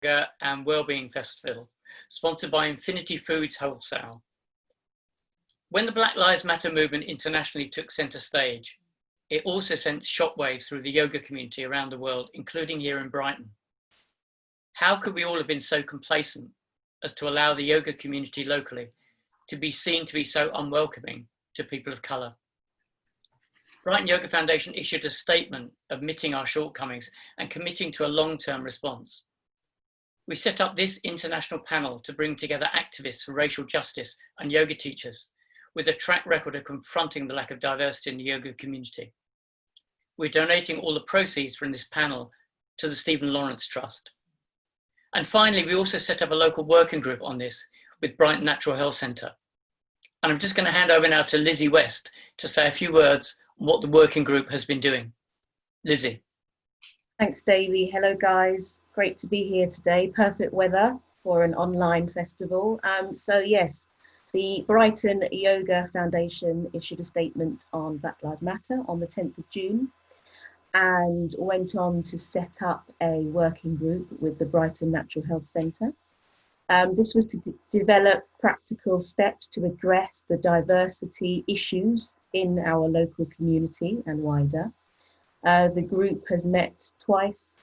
and Wellbeing Festival, sponsored by Infinity Foods Wholesale. When the Black Lives Matter movement internationally took centre stage, it also sent shockwaves through the yoga community around the world, including here in Brighton. How could we all have been so complacent as to allow the yoga community locally to be seen to be so unwelcoming to people of colour? Brighton Yoga Foundation issued a statement admitting our shortcomings and committing to a long-term response. We set up this international panel to bring together activists for racial justice and yoga teachers with a track record of confronting the lack of diversity in the yoga community. We're donating all the proceeds from this panel to the Stephen Lawrence Trust. And finally, we also set up a local working group on this with Brighton Natural Health Centre. And I'm just going to hand over now to Lizzie West to say a few words on what the working group has been doing. Lizzie. Thanks, Davey. Hello, guys. Great to be here today. Perfect weather for an online festival. So yes, the Brighton Yoga Foundation issued a statement on Black Lives Matter on the 10th of June and went on to set up a working group with the Brighton Natural Health Centre. This was to develop practical steps to address the diversity issues in our local community and wider. The group has met twice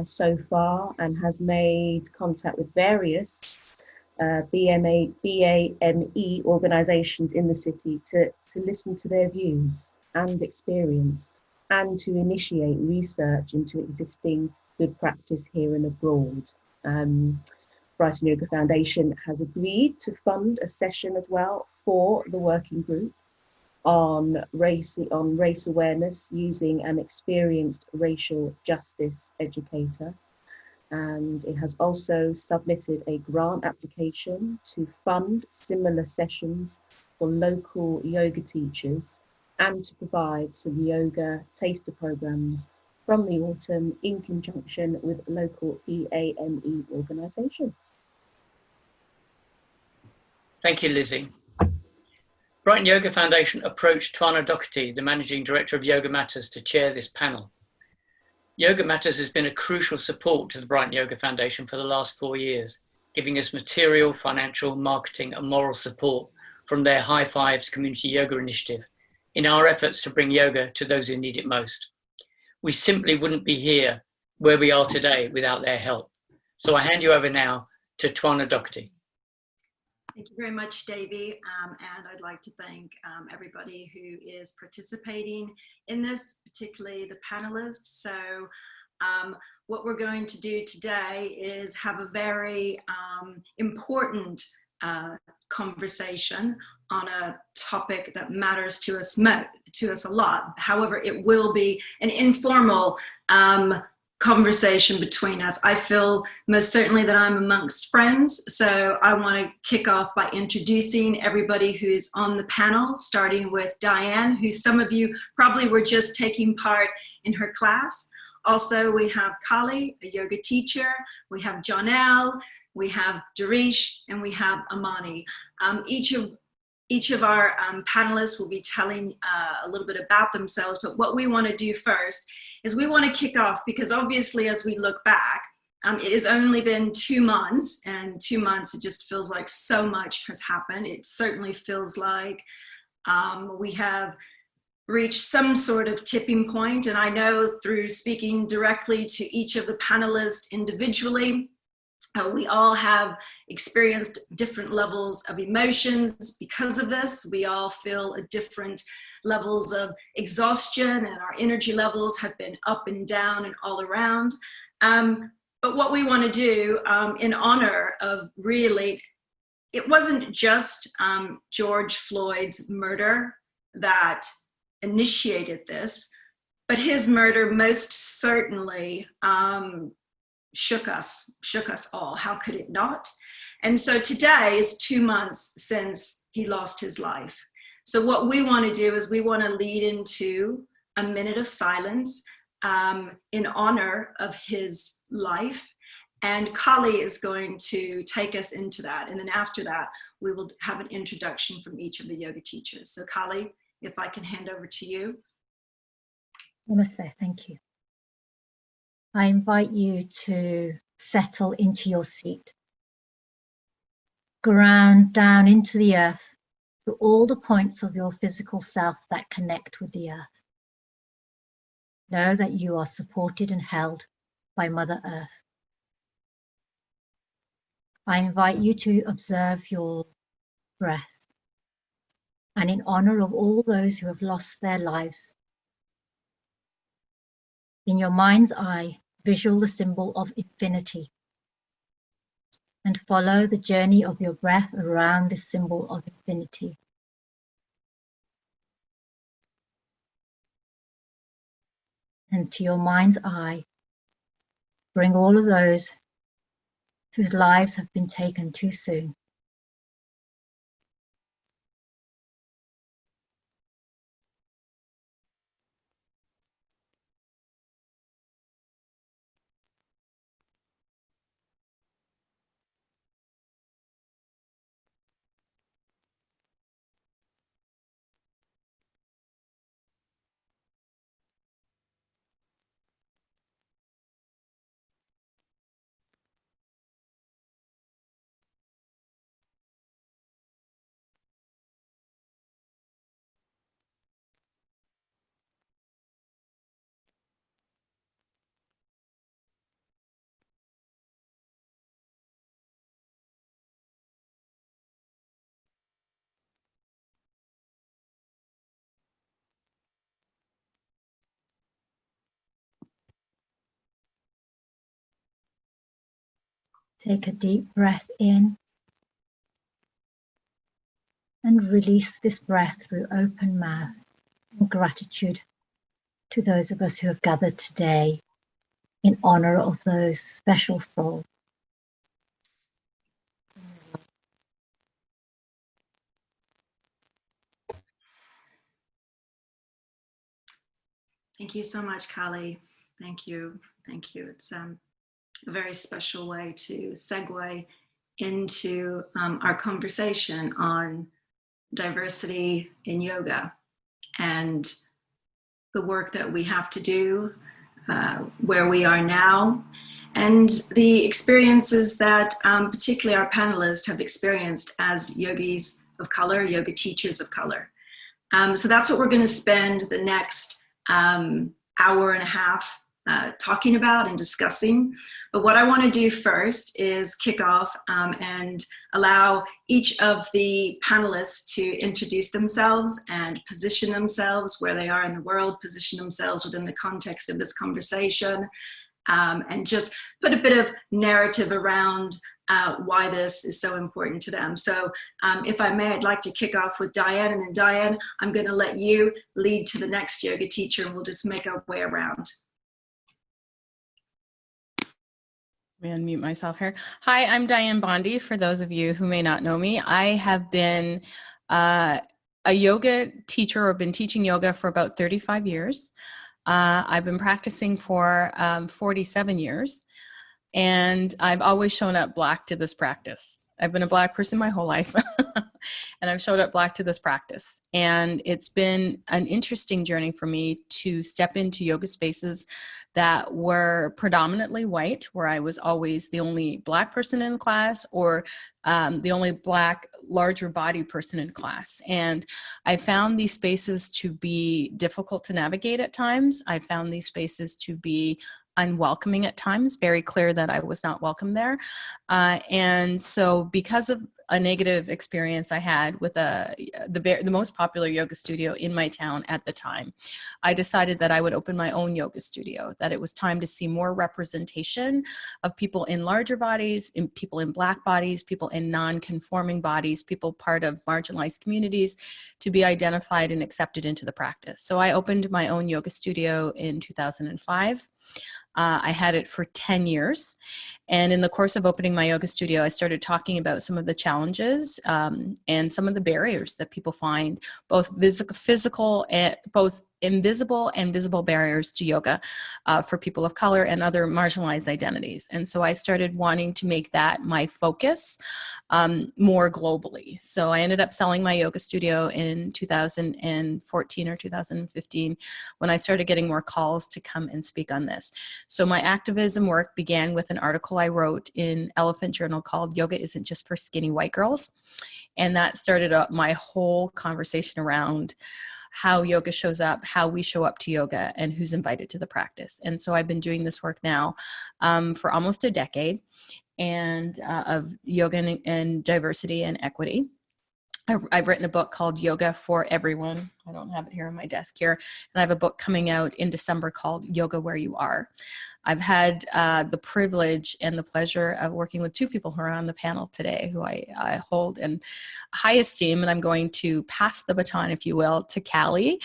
so far and has made contact with various BAME organisations in the city to listen to their views and experience and to initiate research into existing good practice here and abroad. Brighton Yoga Foundation has agreed to fund a session as well for the working group on race awareness using an experienced racial justice educator. And it has also submitted a grant application to fund similar sessions for local yoga teachers and to provide some yoga taster programs from the autumn in conjunction with local BAME organisations. Thank you, Lizzie. Brighton Yoga Foundation approached Twana Doherty, the Managing Director of Yoga Matters, to chair this panel. Yoga Matters has been a crucial support to the Brighton Yoga Foundation for the last 4 years, giving us material, financial, marketing and moral support from their High Fives Community Yoga Initiative in our efforts to bring yoga to those who need it most. We simply wouldn't be here where we are today without their help. So I hand you over now to Twana Doherty. Thank you very much, Davey, and I'd like to thank everybody who is participating in this, particularly the panelists. So what we're going to do today is have a very important conversation on a topic that matters to us a lot. However, it will be an informal conversation between us. I feel most certainly that I'm amongst friends, so I want to kick off by introducing everybody who is on the panel, starting with Diane, who some of you probably were just taking part in her class. Also, we have Kali, a yoga teacher, we have Jonelle, we have Darish, and we have Amani. Each of our panelists will be telling a little bit about themselves, but what we want to do first is we want to kick off, because obviously as we look back, it has only been 2 months, and 2 months, it just feels like so much has happened. It certainly feels like we have reached some sort of tipping point, and I know through speaking directly to each of the panelists individually, we all have experienced different levels of emotions because of this. We all feel different levels of exhaustion, and our energy levels have been up and down and all around. But what we want to do in honor of really, it wasn't just George Floyd's murder that initiated this, but his murder most certainly shook us all. How could it not? And so today is 2 months since he lost his life. So what we want to do is we want to lead into a minute of silence in honor of his life. And Kali is going to take us into that. And then after that, we will have an introduction from each of the yoga teachers. So Kali, if I can hand over to you. Namaste, thank you. I invite you to settle into your seat. Ground down into the earth to all the points of your physical self that connect with the earth. Know that you are supported and held by Mother Earth. I invite you to observe your breath, and in honor of all those who have lost their lives, in your mind's eye, visual the symbol of infinity, and follow the journey of your breath around this symbol of infinity. And to your mind's eye, bring all of those whose lives have been taken too soon. Take a deep breath in and release this breath through open mouth in gratitude to those of us who have gathered today in honor of those special souls. Thank you so much, Kali. Thank you. Thank you. It's a very special way to segue into our conversation on diversity in yoga and the work that we have to do, where we are now, and the experiences that particularly our panelists have experienced as yogis of color, yoga teachers of color. So that's what we're going to spend the next hour and a half talking about and discussing. But what I want to do first is kick off and allow each of the panelists to introduce themselves and position themselves where they are in the world, position themselves within the context of this conversation, and just put a bit of narrative around why this is so important to them. So if I may, I'd like to kick off with Diane, and then Diane, I'm going to let you lead to the next yoga teacher, and we'll just make our way around. Let me unmute myself here. Hi, I'm Diane Bondi. For those of you who may not know me, I have been a yoga teacher, or been teaching yoga for about 35 years. I've been practicing for 47 years, and I've always shown up Black to this practice. I've been a Black person my whole life, and I've showed up Black to this practice. And it's been an interesting journey for me to step into yoga spaces that were predominantly white, where I was always the only Black person in class, or the only Black larger body person in class. And I found these spaces to be difficult to navigate at times. I found these spaces to be unwelcoming at times, very clear that I was not welcome there. And so because of a negative experience I had with the most popular yoga studio in my town at the time, I decided that I would open my own yoga studio, that it was time to see more representation of people in larger bodies, in people in Black bodies, people in non-conforming bodies, people part of marginalized communities, to be identified and accepted into the practice. So I opened my own yoga studio in 2005. I had it for 10 years. And in the course of opening my yoga studio, I started talking about some of the challenges and some of the barriers that people find, both physical and both invisible and visible barriers to yoga for people of color and other marginalized identities. And so I started wanting to make that my focus more globally. So I ended up selling my yoga studio in 2014 or 2015 when I started getting more calls to come and speak on this. So my activism work began with an article I wrote in Elephant Journal called Yoga Isn't Just for Skinny White Girls. And that started up my whole conversation around how yoga shows up, how we show up to yoga, and who's invited to the practice. And so I've been doing this work now for almost a decade, and of yoga and diversity and equity. I've written a book called Yoga for Everyone. I don't have it here on my desk here. And I have a book coming out in December called Yoga Where You Are. I've had the privilege and the pleasure of working with two people who are on the panel today who I hold in high esteem. And I'm going to pass the baton, if you will, to Callie,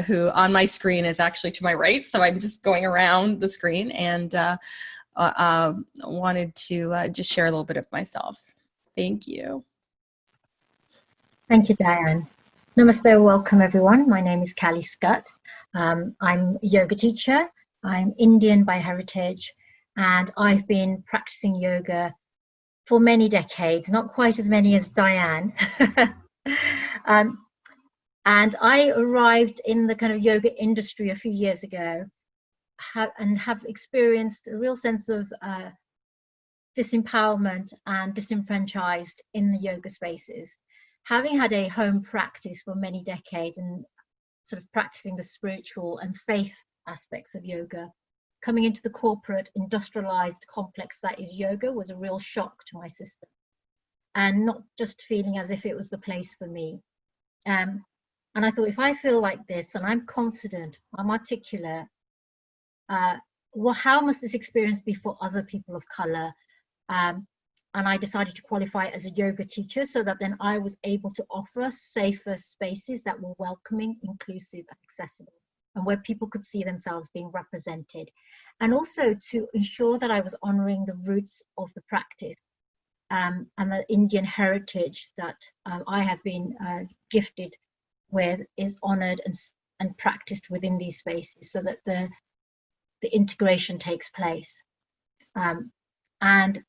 who on my screen is actually to my right. So I'm just going around the screen, and wanted to just share a little bit of myself. Thank you. Thank you, Diane. Namaste, welcome everyone. My name is Callie Scutt. I'm a yoga teacher. I'm Indian by heritage, and I've been practicing yoga for many decades, not quite as many as Diane. And I arrived in the kind of yoga industry a few years ago and have experienced a real sense of disempowerment and disenfranchised in the yoga spaces. Having had a home practice for many decades and sort of practicing the spiritual and faith aspects of yoga, coming into the corporate, industrialized complex that is yoga was a real shock to my system, and not just feeling as if it was the place for me. And I thought, if I feel like this and I'm confident, I'm articulate, well, how must this experience be for other people of color? And I decided to qualify as a yoga teacher so that then I was able to offer safer spaces that were welcoming, inclusive, and accessible, and where people could see themselves being represented. And also to ensure that I was honoring the roots of the practice and the Indian heritage that I have been gifted with is honored and practiced within these spaces, so that the integration takes place. And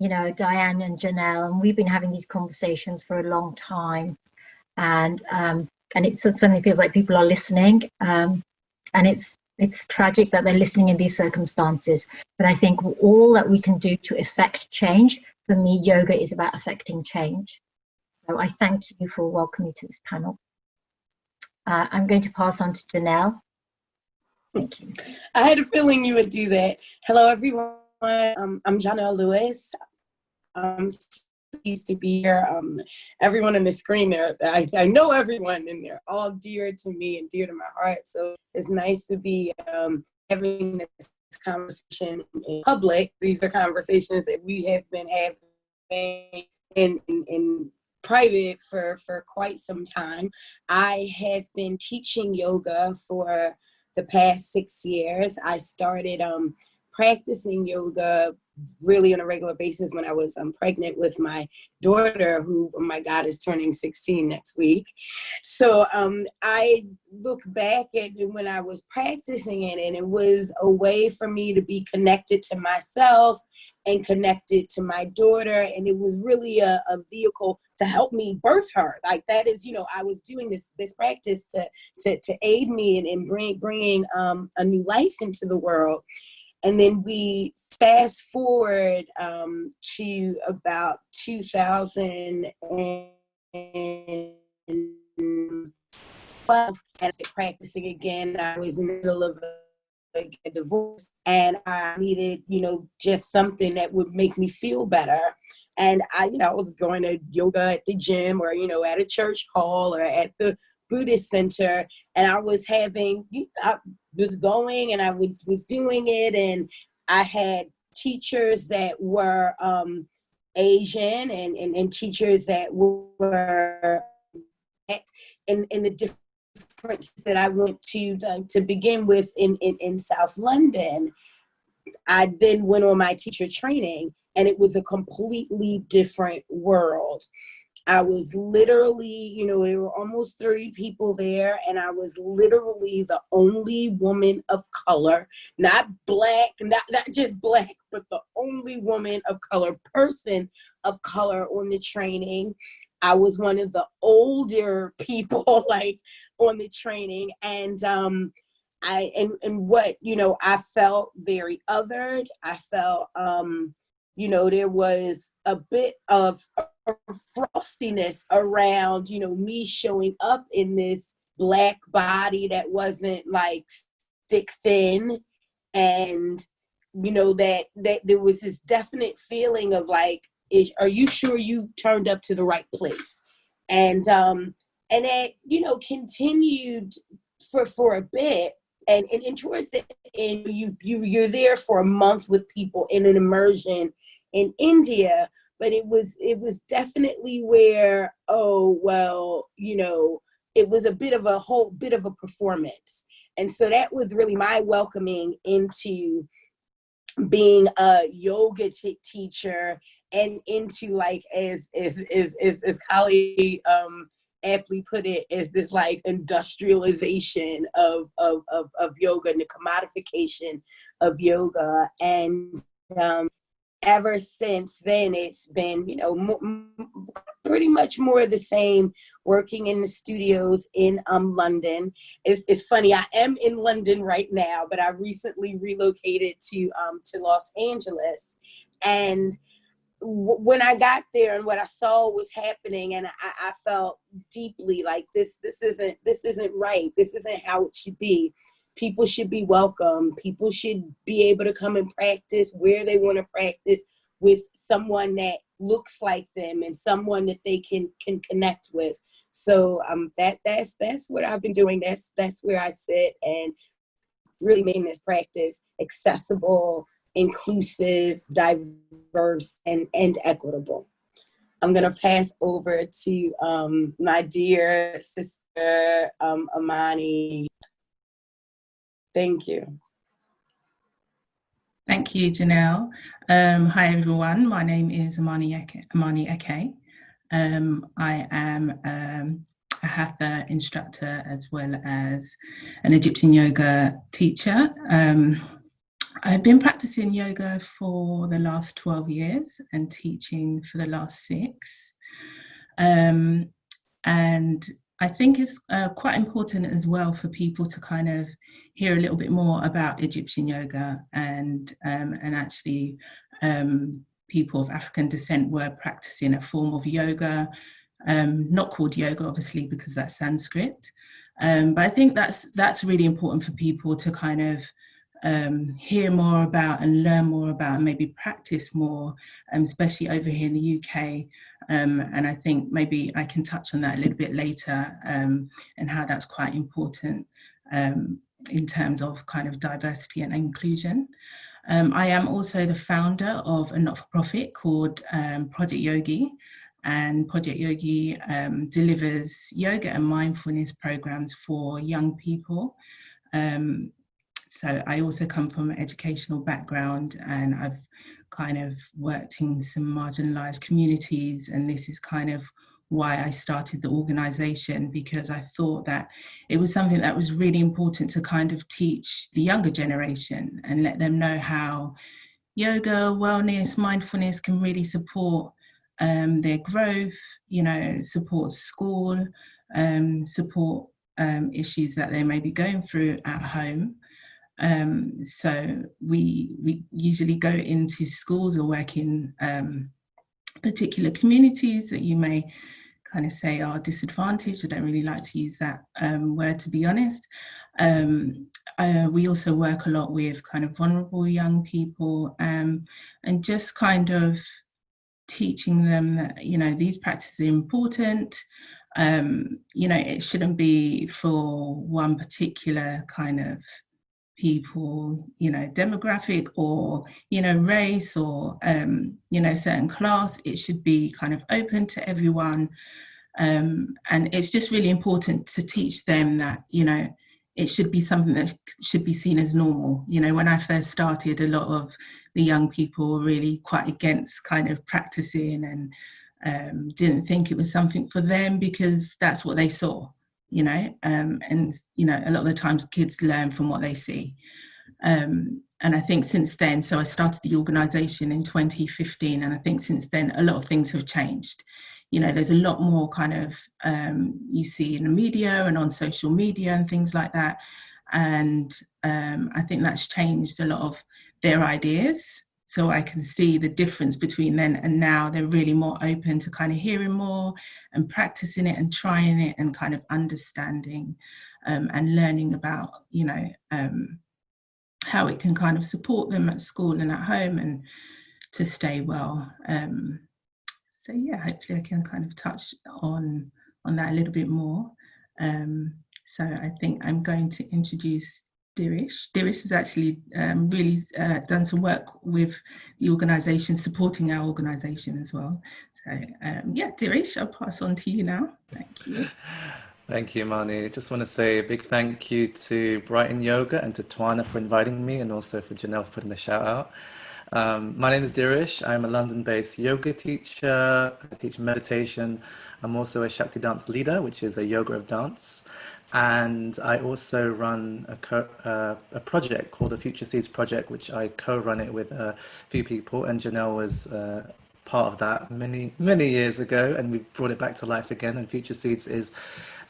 you know, Diane and Janelle, and we've been having these conversations for a long time, and it suddenly feels like people are listening, and it's tragic that they're listening in these circumstances. But I think all that we can do to effect change, for me, yoga is about affecting change. So I thank you for welcoming me to this panel. I'm going to pass on to Janelle. Thank you. I had a feeling you would do that. Hello, everyone. I'm Janelle Lewis. I'm pleased to be here. Everyone on the screen there, I know everyone, and they're all dear to me and dear to my heart. So it's nice to be having this conversation in public. These are conversations that we have been having in private for quite some time. I have been teaching yoga for the past 6 years. I started practicing yoga really on a regular basis when I was pregnant with my daughter, who, oh my God, is turning 16 next week. So I look back at when I was practicing it, and it was a way for me to be connected to myself and connected to my daughter. And it was really a vehicle to help me birth her. Like, that is, you know, I was doing this practice to aid me in bringing a new life into the world. And then we fast forward to about 2012, as practicing again. I was in the middle of a divorce, and I needed, you know, just something that would make me feel better. And I was going to yoga at the gym, or, you know, at a church hall, or at the Buddhist center, and I was going and I was doing it, and I had teachers that were Asian and teachers that were in the difference that I went to begin with in South London. I then went on my teacher training, and it was a completely different world. I was literally, you know, there were almost 30 people there, and I was literally the only woman of color, not black, not just black, but the only woman of color, person of color on the training. I was one of the older people, like, on the training, and and what, you know, I felt very othered. I felt, you know, there was a bit of frostiness around, you know, me showing up in this Black body that wasn't like stick thin. And, you know, that there was this definite feeling of like, are you sure you turned up to the right place? And that, you know, continued for a bit. And towards the end, you're there for a month with people in an immersion in India. But it was definitely where, oh, well, you know, it was a bit of a performance. And so that was really my welcoming into being a yoga teacher, and into, like, as Kali aptly put it, as this like industrialization of yoga and the commodification of yoga. And ever since then, it's been, you know, pretty much more of the same, working in the studios in London. It's funny, I am in London right now, but I recently relocated to Los Angeles. And when I got there and what I saw was happening, and I felt deeply like this isn't right. This isn't how it should be. People should be welcome. People should be able to come and practice where they want to practice, with someone that looks like them and someone that they can connect with. So that's what I've been doing. That's where I sit, and really making this practice accessible, inclusive, diverse, and equitable. I'm gonna pass over to my dear sister Amani. Thank you. Thank you, Janelle. Hi, everyone. My name is Amani Eke. I am a Hatha instructor as well as an Egyptian yoga teacher. I've been practicing yoga for the last 12 years and teaching for the last 6. And I think it's quite important as well for people to kind of hear a little bit more about Egyptian yoga, and actually people of African descent were practicing a form of yoga, not called yoga, obviously, because that's Sanskrit. But I think that's really important for people to kind of hear more about and learn more about, and maybe practice more, especially over here in the UK. And I think maybe I can touch on that a little bit later, and how that's quite important in terms of kind of diversity and inclusion. I am also the founder of a not-for-profit called Project Yogi, and Project Yogi delivers yoga and mindfulness programs for young people. So I also come from an educational background, and I've kind of worked in some marginalized communities, and this is kind of why I started the organization, because I thought that it was something that was really important to kind of teach the younger generation and let them know how yoga, wellness, mindfulness can really support their growth, you know, support school, support issues that they may be going through at home. So we usually go into schools or work in particular communities that you may kind of say are disadvantaged. I don't really like to use that word, to be honest. We also work a lot with kind of vulnerable young people, and just kind of teaching them that, you know, these practices are important. You know, it shouldn't be for one particular kind of people, you know, demographic or, you know, race or, you know, certain class. It should be kind of open to everyone. And it's just really important to teach them that, you know, it should be something that should be seen as normal. You know, when I first started, a lot of the young people were really quite against kind of practicing, and didn't think it was something for them because that's what they saw. You know, and, you know, a lot of the times kids learn from what they see. And I think since then, so I started the organisation in 2015, and I think since then, a lot of things have changed. You know, there's a lot more kind of, you see in the media and on social media and things like that. And I think that's changed a lot of their ideas. So I can see the difference between then and now. They're really more open to kind of hearing more and practicing it and trying it and kind of understanding and learning about, you know, how it can kind of support them at school and at home and to stay well. So yeah, hopefully I can kind of touch on that a little bit more. So I think I'm going to introduce Dirish. Dirish has actually really done some work with the organisation, supporting our organisation as well. So yeah, Dirish, I'll pass on to you now. Thank you. Thank you, Mani. Just want to say a big thank you to Brighton Yoga and to Twana for inviting me, and also for Janelle for putting the shout out. My name is Dirish. I'm a London-based yoga teacher. I teach meditation. I'm also a Shakti dance leader, which is a yoga of dance. And I also run a project called the Future Seeds Project, which I co-run it with a few people. And Janelle was part of that many years ago, and we brought it back to life again. And Future Seeds is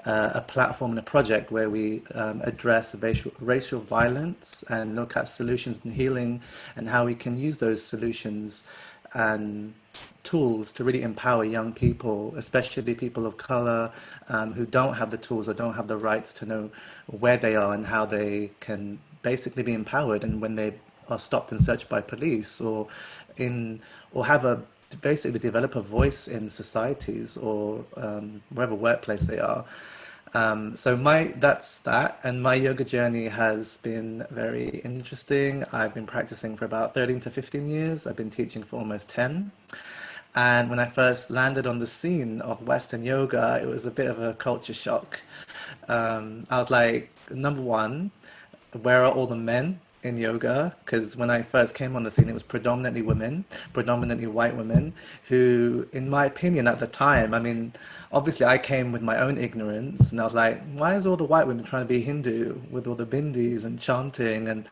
a platform and a project where we address racial violence and look at solutions and healing and how we can use those solutions and tools to really empower young people, especially people of color who don't have the tools or don't have the rights to know where they are and how they can basically be empowered, and when they are stopped and searched by police or have a basically develop a voice in societies or wherever workplace they are. So that's that, and my yoga journey has been very interesting. I've been practicing for about 13 to 15 years. I've been teaching for almost 10. And when I first landed on the scene of Western yoga, it was a bit of a culture shock. I was like, number one, where are all the men in yoga? Because when I first came on the scene, it was predominantly women, predominantly white women, who, in my opinion at the time, I mean, obviously I came with my own ignorance, and I was like, why is all the white women trying to be Hindu with all the bindis and chanting? And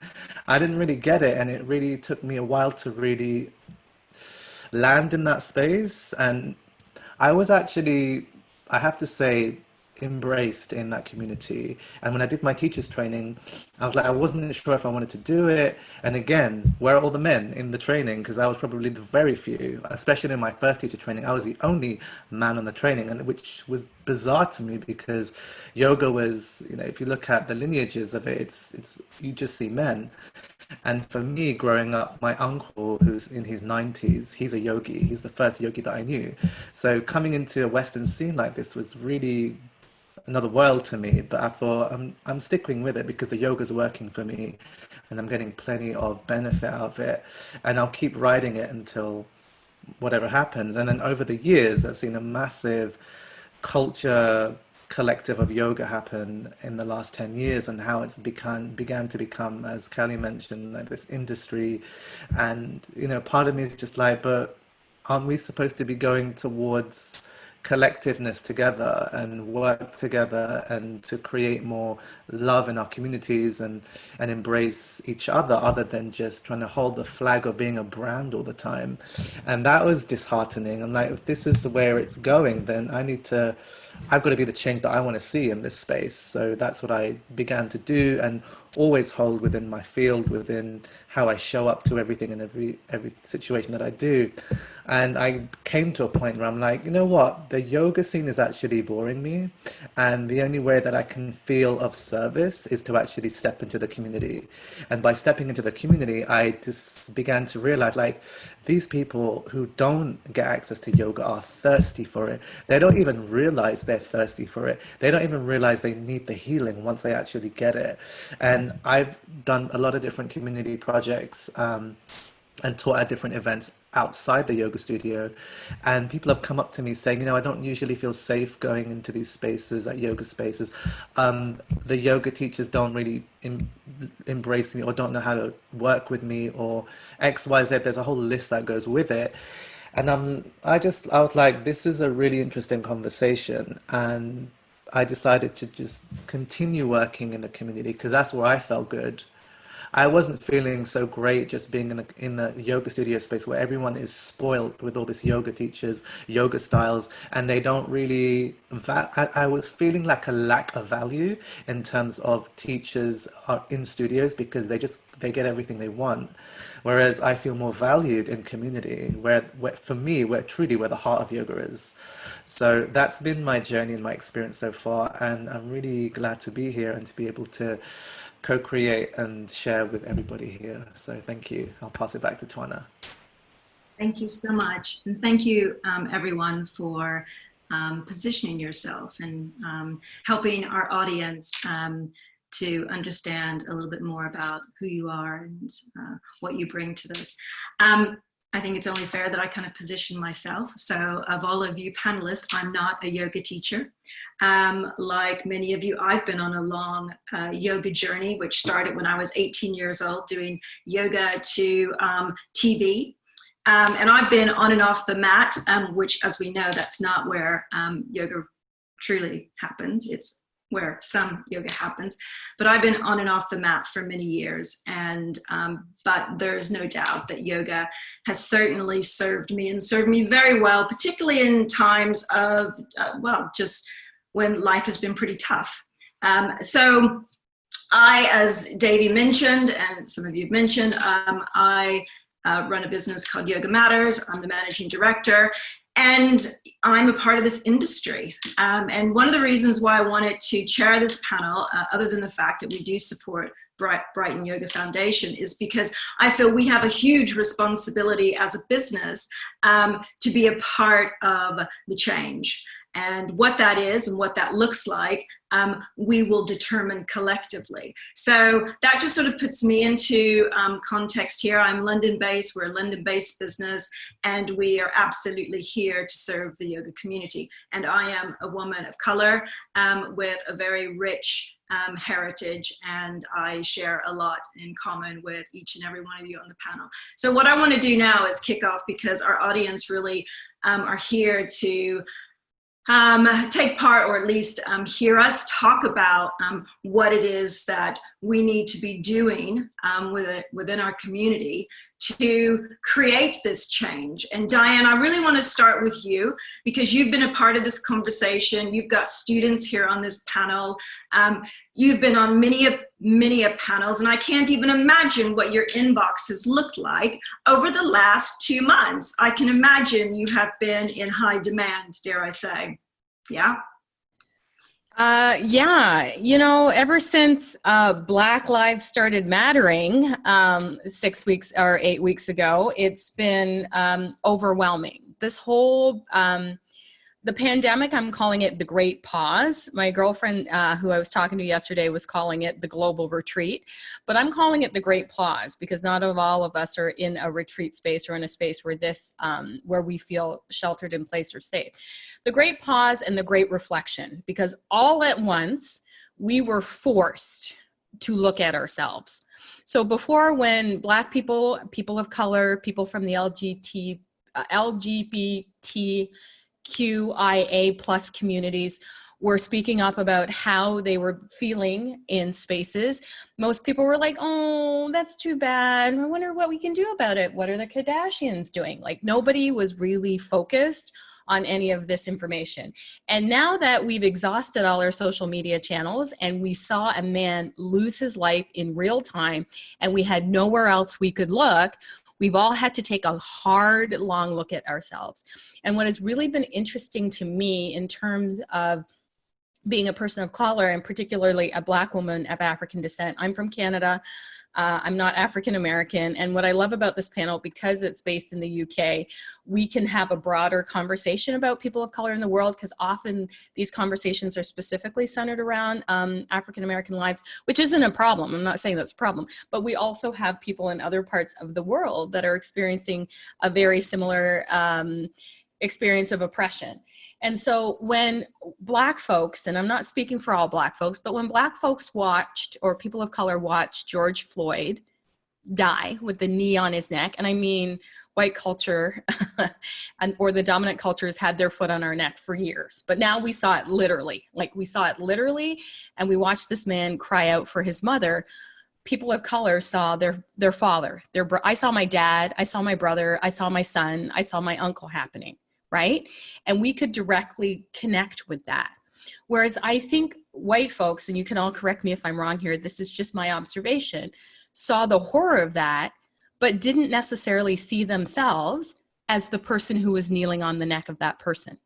I didn't really get it, and it really took me a while to really land in that space. And I was actually, I have to say, embraced in that community. And when I did my teacher's training, I was like, I wasn't sure if I wanted to do it. And again, where are all the men in the training? Because I was probably the very few, especially in my first teacher training. I was the only man on the training, and which was bizarre to me because yoga was, you know, if you look at the lineages of it, it's you just see men. And for me, growing up, my uncle, who's in his 90s, he's a yogi. He's the first yogi that I knew. So coming into a Western scene like this was really another world to me. But I thought I'm sticking with it because the yoga's working for me, and I'm getting plenty of benefit out of it. And I'll keep riding it until whatever happens. And then over the years, I've seen a massive culture collective of yoga happen in the last 10 years, and how it's began to become, as Kelly mentioned, like this industry. And you know, part of me is just like, but aren't we supposed to be going towards collectiveness together and work together and to create more love in our communities and embrace each other than just trying to hold the flag of being a brand all the time? And that was disheartening. I'm like, if this is the way it's going, then I've got to be the change that I want to see in this space. So that's what I began to do, and always hold within my field, within how I show up to everything and every situation that I do. And I came to a point where I'm like, you know what, the yoga scene is actually boring me, and the only way that I can feel of service is to actually step into the community. And by stepping into the community, I just began to realize, like, these people who don't get access to yoga are thirsty for it. They don't even realize they're thirsty for it. They don't even realize they need the healing once they actually get it. And I've done a lot of different community projects and taught at different events outside the yoga studio, and people have come up to me saying, you know, I don't usually feel safe going into these spaces, at yoga spaces. The yoga teachers don't really embrace me, or don't know how to work with me, or XYZ. There's a whole list that goes with it. And I was like, this is a really interesting conversation, and I decided to just continue working in the community because that's where I felt good. I wasn't feeling so great just being in a yoga studio space where everyone is spoiled with all this yoga teachers, yoga styles, and they don't really. I was feeling like a lack of value in terms of teachers in studios because they get everything they want, whereas I feel more valued in community, where for me, where the heart of yoga is. So that's been my journey and my experience so far, and I'm really glad to be here and to be able to co-create and share with everybody here. So thank you. I'll pass it back to Twana. Thank you so much. And thank you, everyone, for positioning yourself and helping our audience to understand a little bit more about who you are and what you bring to this. I think it's only fair that I kind of position myself. So of all of you panelists, I'm not a yoga teacher. Like many of you, I've been on a long yoga journey, which started when I was 18 years old, doing yoga to TV. And I've been on and off the mat, which, as we know, that's not where yoga truly happens. It's where some yoga happens. But I've been on and off the mat for many years. And but there's no doubt that yoga has certainly served me and served me very well, particularly in times of, well, just when life has been pretty tough. So I, as Davey mentioned, and some of you have mentioned, I run a business called Yoga Matters. I'm the managing director, and I'm a part of this industry. And one of the reasons why I wanted to chair this panel, other than the fact that we do support Brighton Yoga Foundation, is because I feel we have a huge responsibility as a business to be a part of the change. And what that is and what that looks like, we will determine collectively. So that just sort of puts me into context here. I'm London-based, we're a London-based business, and we are absolutely here to serve the yoga community. And I am a woman of color with a very rich heritage, and I share a lot in common with each and every one of you on the panel. So what I want to do now is kick off, because our audience really are here to take part, or at least hear us talk about what it is that we need to be doing within our community to create this change. And Diane, I really want to start with you, because you've been a part of this conversation. You've got students here on this panel. You've been on many panels, and I can't even imagine what your inbox has looked like over the last 2 months. I can imagine you have been in high demand, dare I say. Yeah? Yeah, you know, ever since Black Lives started mattering 6 weeks or 8 weeks ago, it's been overwhelming. This whole, the pandemic, I'm calling it the Great Pause. My girlfriend who I was talking to yesterday was calling it the Global Retreat, but I'm calling it the Great Pause because not all of us are in a retreat space or in a space where where we feel sheltered in place or safe. The Great Pause and the Great Reflection, because all at once we were forced to look at ourselves. So before, when Black people, people of color, people from the LGBTQIA plus communities were speaking up about how they were feeling in spaces, most people were like, oh, that's too bad. I wonder what we can do about it. What are the Kardashians doing? Like, nobody was really focused on any of this information. And now that we've exhausted all our social media channels and we saw a man lose his life in real time and we had nowhere else we could look, we've all had to take a hard, long look at ourselves. And what has really been interesting to me in terms of being a person of color, and particularly a Black woman of African descent. I'm from Canada. I'm not African American. And what I love about this panel, because it's based in the UK, we can have a broader conversation about people of color in the world, because often these conversations are specifically centered around African American lives, which isn't a problem. I'm not saying that's a problem, but we also have people in other parts of the world that are experiencing a very similar experience of oppression. And so when Black folks, and I'm not speaking for all Black folks, but when Black folks watched, or people of color watched, George Floyd die with the knee on his neck, and I mean white culture or the dominant cultures had their foot on our neck for years, but now we saw it literally, and we watched this man cry out for his mother. people of color saw their father, I saw my dad, I saw my brother, I saw my son, I saw my uncle happening, right? And we could directly connect with that. Whereas I think white folks, and you can all correct me if I'm wrong here, this is just my observation, saw the horror of that, but didn't necessarily see themselves as the person who was kneeling on the neck of that person,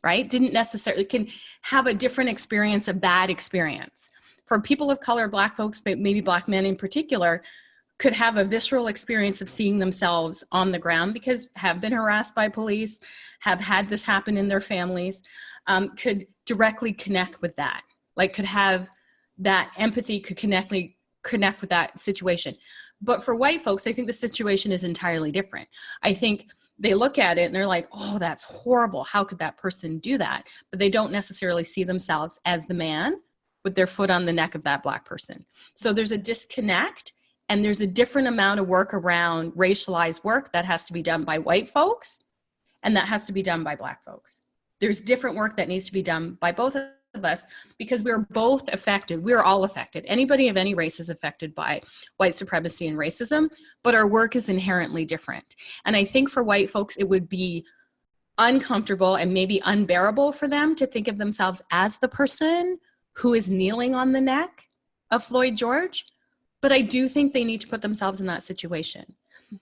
right? Didn't necessarily, can have a different experience, a bad experience. For people of color, Black folks, maybe Black men in particular, could have a visceral experience of seeing themselves on the ground because have been harassed by police, have had this happen in their families, could directly connect with that. Like could have that empathy, could connect with that situation. But for white folks, I think the situation is entirely different. I think they look at it and they're like, oh, that's horrible. How could that person do that? But they don't necessarily see themselves as the man with their foot on the neck of that Black person. So there's a disconnect, and there's a different amount of work around racialized work that has to be done by white folks and that has to be done by Black folks. There's different work that needs to be done by both of us because we're both affected. We're all affected. Anybody of any race is affected by white supremacy and racism, but our work is inherently different. And I think for white folks, it would be uncomfortable and maybe unbearable for them to think of themselves as the person who is kneeling on the neck of Floyd George. But I do think they need to put themselves in that situation.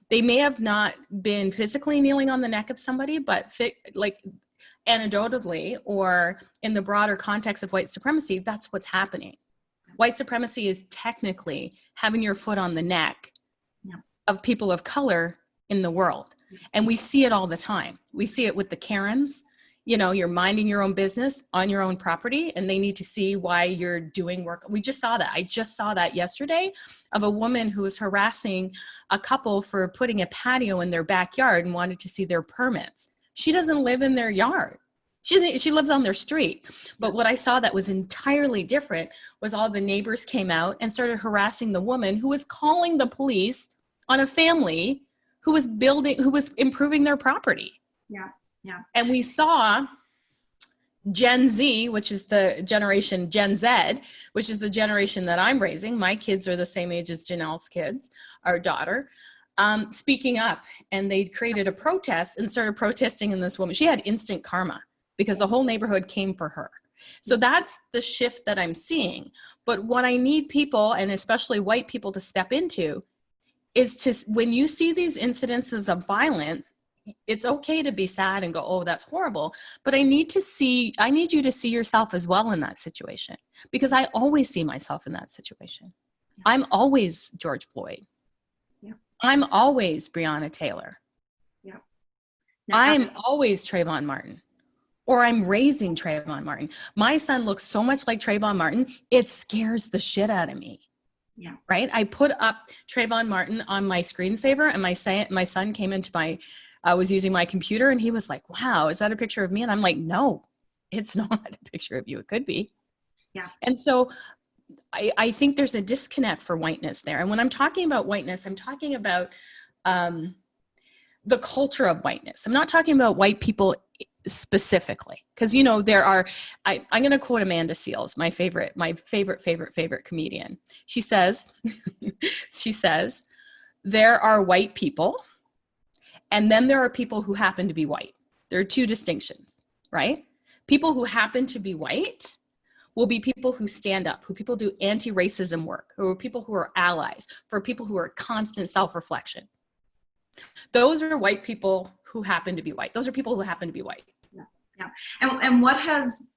They may have not been physically kneeling on the neck of somebody, but like anecdotally or in the broader context of white supremacy, that's what's happening. White supremacy is technically having your foot on the neck of people of color in the world. And we see it all the time. We see it with the Karens. You know, you're minding your own business on your own property and they need to see why you're doing work. We just saw that. I just saw that yesterday of a woman who was harassing a couple for putting a patio in their backyard and wanted to see their permits. She doesn't live in their yard. She lives on their street. But what I saw that was entirely different was all the neighbors came out and started harassing the woman who was calling the police on a family who was improving their property. Yeah. Yeah. And we saw Gen Z, which is the generation, Gen Z, which is the generation that I'm raising. My kids are the same age as Janelle's kids, our daughter, speaking up. And they created a protest and started protesting in this woman. She had instant karma because the whole neighborhood came for her. So that's the shift that I'm seeing. But what I need people, and especially white people, to step into is to, when you see these incidences of violence, it's okay to be sad and go, oh, that's horrible. But I need you to see yourself as well in that situation, because I always see myself in that situation. Yeah. I'm always George Floyd. Yeah. I'm always Breonna Taylor. Yeah. I'm always Trayvon Martin, or I'm raising Trayvon Martin. My son looks so much like Trayvon Martin, it scares the shit out of me. Yeah. Right. I put up Trayvon Martin on my screensaver and my son came into I was using my computer and he was like, wow, is that a picture of me? And I'm like, no, it's not a picture of you. It could be. Yeah. And so I think there's a disconnect for whiteness there. And when I'm talking about whiteness, I'm talking about the culture of whiteness. I'm not talking about white people specifically, because, you know, there are, I'm going to quote Amanda Seales, my favorite comedian. She says, there are white people, and then there are people who happen to be white. There are two distinctions, right? People who happen to be white will be people who stand up, who people do anti-racism work, who are people who are allies, for people who are constant self-reflection. Those are white people who happen to be white. Those are people who happen to be white. Yeah, yeah. And what has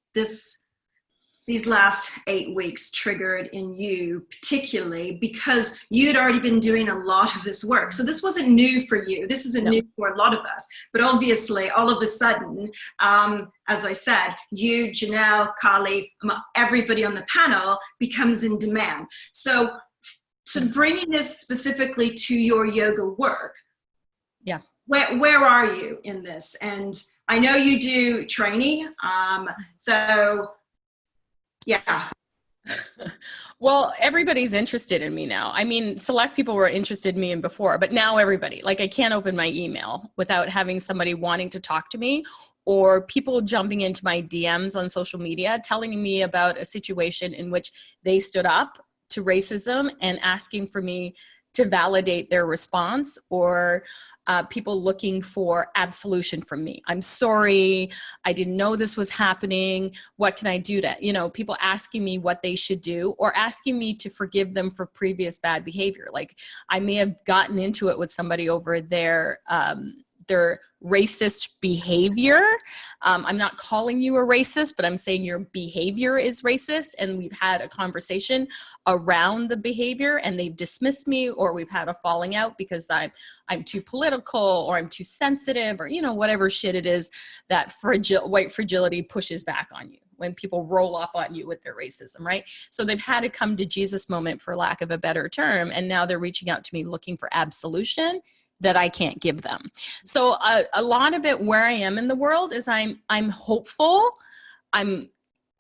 these last 8 weeks triggered in you, particularly because you'd already been doing a lot of this work? So this wasn't new for you. This isn't new for a lot of us. But obviously, all of a sudden, as I said, you, Janelle, Kali, everybody on the panel becomes in demand. So bringing this specifically to your yoga work, yeah. Where are you in this? And I know you do training, so yeah. Well, everybody's interested in me now. I mean, select people were interested in me in before, but now everybody, like I can't open my email without having somebody wanting to talk to me, or people jumping into my DMs on social media, telling me about a situation in which they stood up to racism and asking for me to validate their response, or people looking for absolution from me. I'm sorry, I didn't know this was happening. What can I do to, you know, people asking me what they should do, or asking me to forgive them for previous bad behavior. Like I may have gotten into it with somebody over their racist behavior. I'm not calling you a racist, but I'm saying your behavior is racist. And we've had a conversation around the behavior and they've dismissed me, or we've had a falling out because I'm too political, or I'm too sensitive, or, you know, whatever shit it is that white fragility pushes back on you when people roll up on you with their racism, right? So they've had a come to Jesus moment, for lack of a better term. And now they're reaching out to me looking for absolution that I can't give them. So a lot of it where I am in the world is I'm hopeful, I'm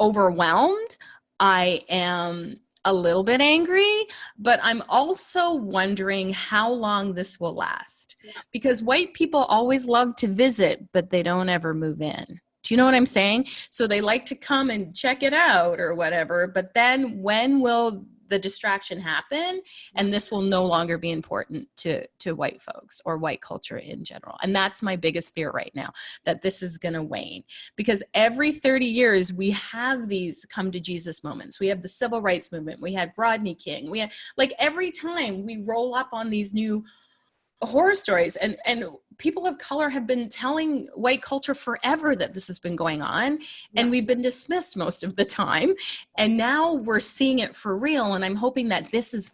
overwhelmed, I am a little bit angry, but I'm also wondering how long this will last. Because white people always love to visit, but they don't ever move in. Do you know what I'm saying? So they like to come and check it out or whatever, but then when will the distraction happen, and this will no longer be important to white folks or white culture in general? And that's my biggest fear right now, that this is going to wane, because every 30 years we have these come to Jesus moments. We have the civil rights movement, we had Rodney King, we had, like, every time we roll up on these new horror stories, and people of color have been telling white culture forever that this has been going on, and we've been dismissed most of the time, and now we're seeing it for real. And I'm hoping that this is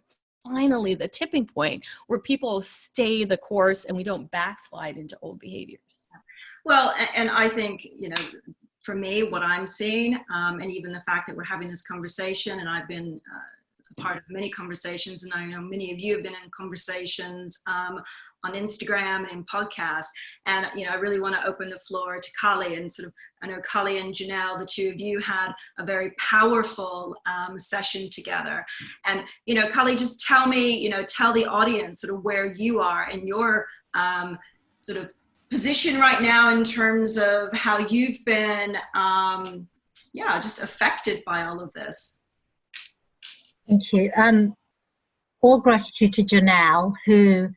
finally the tipping point where people stay the course and we don't backslide into old behaviors. Well, and I think, you know, for me, what I'm seeing, and even the fact that we're having this conversation, and I've been part of many conversations, and I know many of you have been in conversations on Instagram and in podcasts. And, you know, I really want to open the floor to Kali, and sort of, I know Kali and Janelle, the two of you had a very powerful session together. And, you know, Kali, just tell me, you know, tell the audience sort of where you are in your sort of position right now in terms of how you've been, just affected by all of this. Thank you. All gratitude to Janelle, who,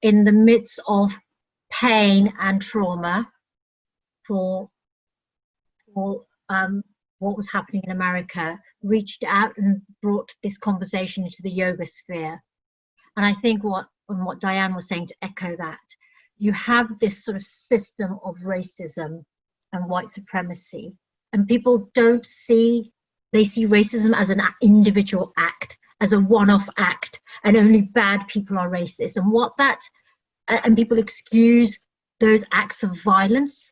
in the midst of pain and trauma for what was happening in America, reached out and brought this conversation into the yoga sphere. And I think what Diane was saying, to echo that, you have this sort of system of racism and white supremacy, and people don't see. They see racism as an individual act, as a one-off act, and only bad people are racist. And people excuse those acts of violence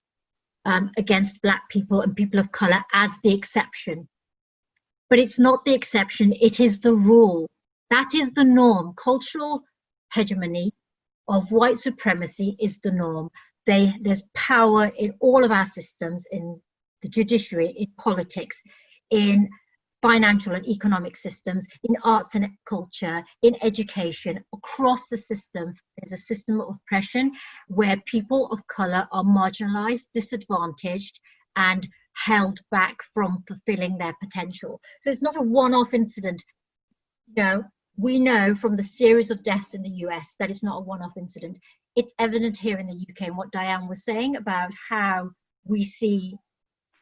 against Black people and people of color as the exception. But it's not the exception, it is the rule. That is the norm. Cultural hegemony of white supremacy is the norm. There's power in all of our systems, in the judiciary, in politics, in financial and economic systems, in arts and culture, in education. Across the system, there's a system of oppression where people of color are marginalized, disadvantaged, and held back from fulfilling their potential. So it's not a one-off incident. You know, we know from the series of deaths in the US that it's not a one-off incident. It's evident here in the UK, and what Diane was saying about how we see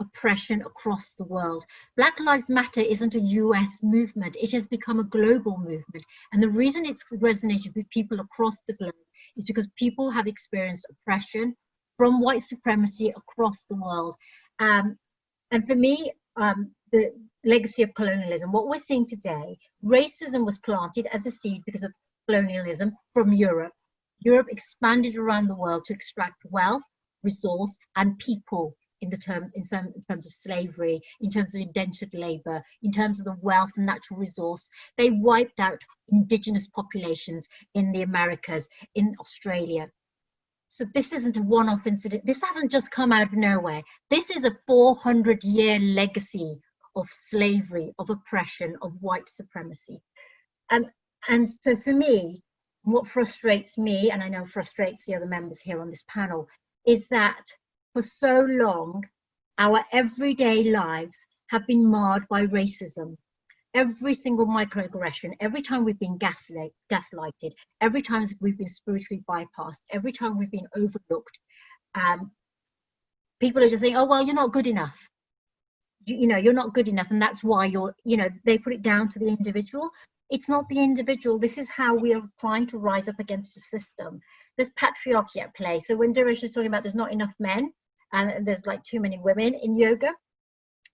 oppression across the world. Black Lives Matter isn't a US movement. It has become a global movement. And the reason it's resonated with people across the globe is because people have experienced oppression from white supremacy across the world. And for me, the legacy of colonialism, what we're seeing today, racism was planted as a seed because of colonialism from Europe. Europe expanded around the world to extract wealth, resource, and people. In terms of slavery, in terms of indentured labor, in terms of the wealth and natural resource. They wiped out indigenous populations in the Americas, in Australia. So this isn't a one-off incident. This hasn't just come out of nowhere. This is a 400-year legacy of slavery, of oppression, of white supremacy. And so for me, what frustrates me, and I know frustrates the other members here on this panel, is that for so long, our everyday lives have been marred by racism. every single microaggression, every time we've been gaslighted, every time we've been spiritually bypassed, every time we've been overlooked, people are just saying, oh, well, you're not good enough. You know, you're not good enough. And that's why they put it down to the individual. It's not the individual. This is how we are trying to rise up against the system. There's patriarchy at play. So when Dirish is talking about there's not enough men and there's like too many women in yoga,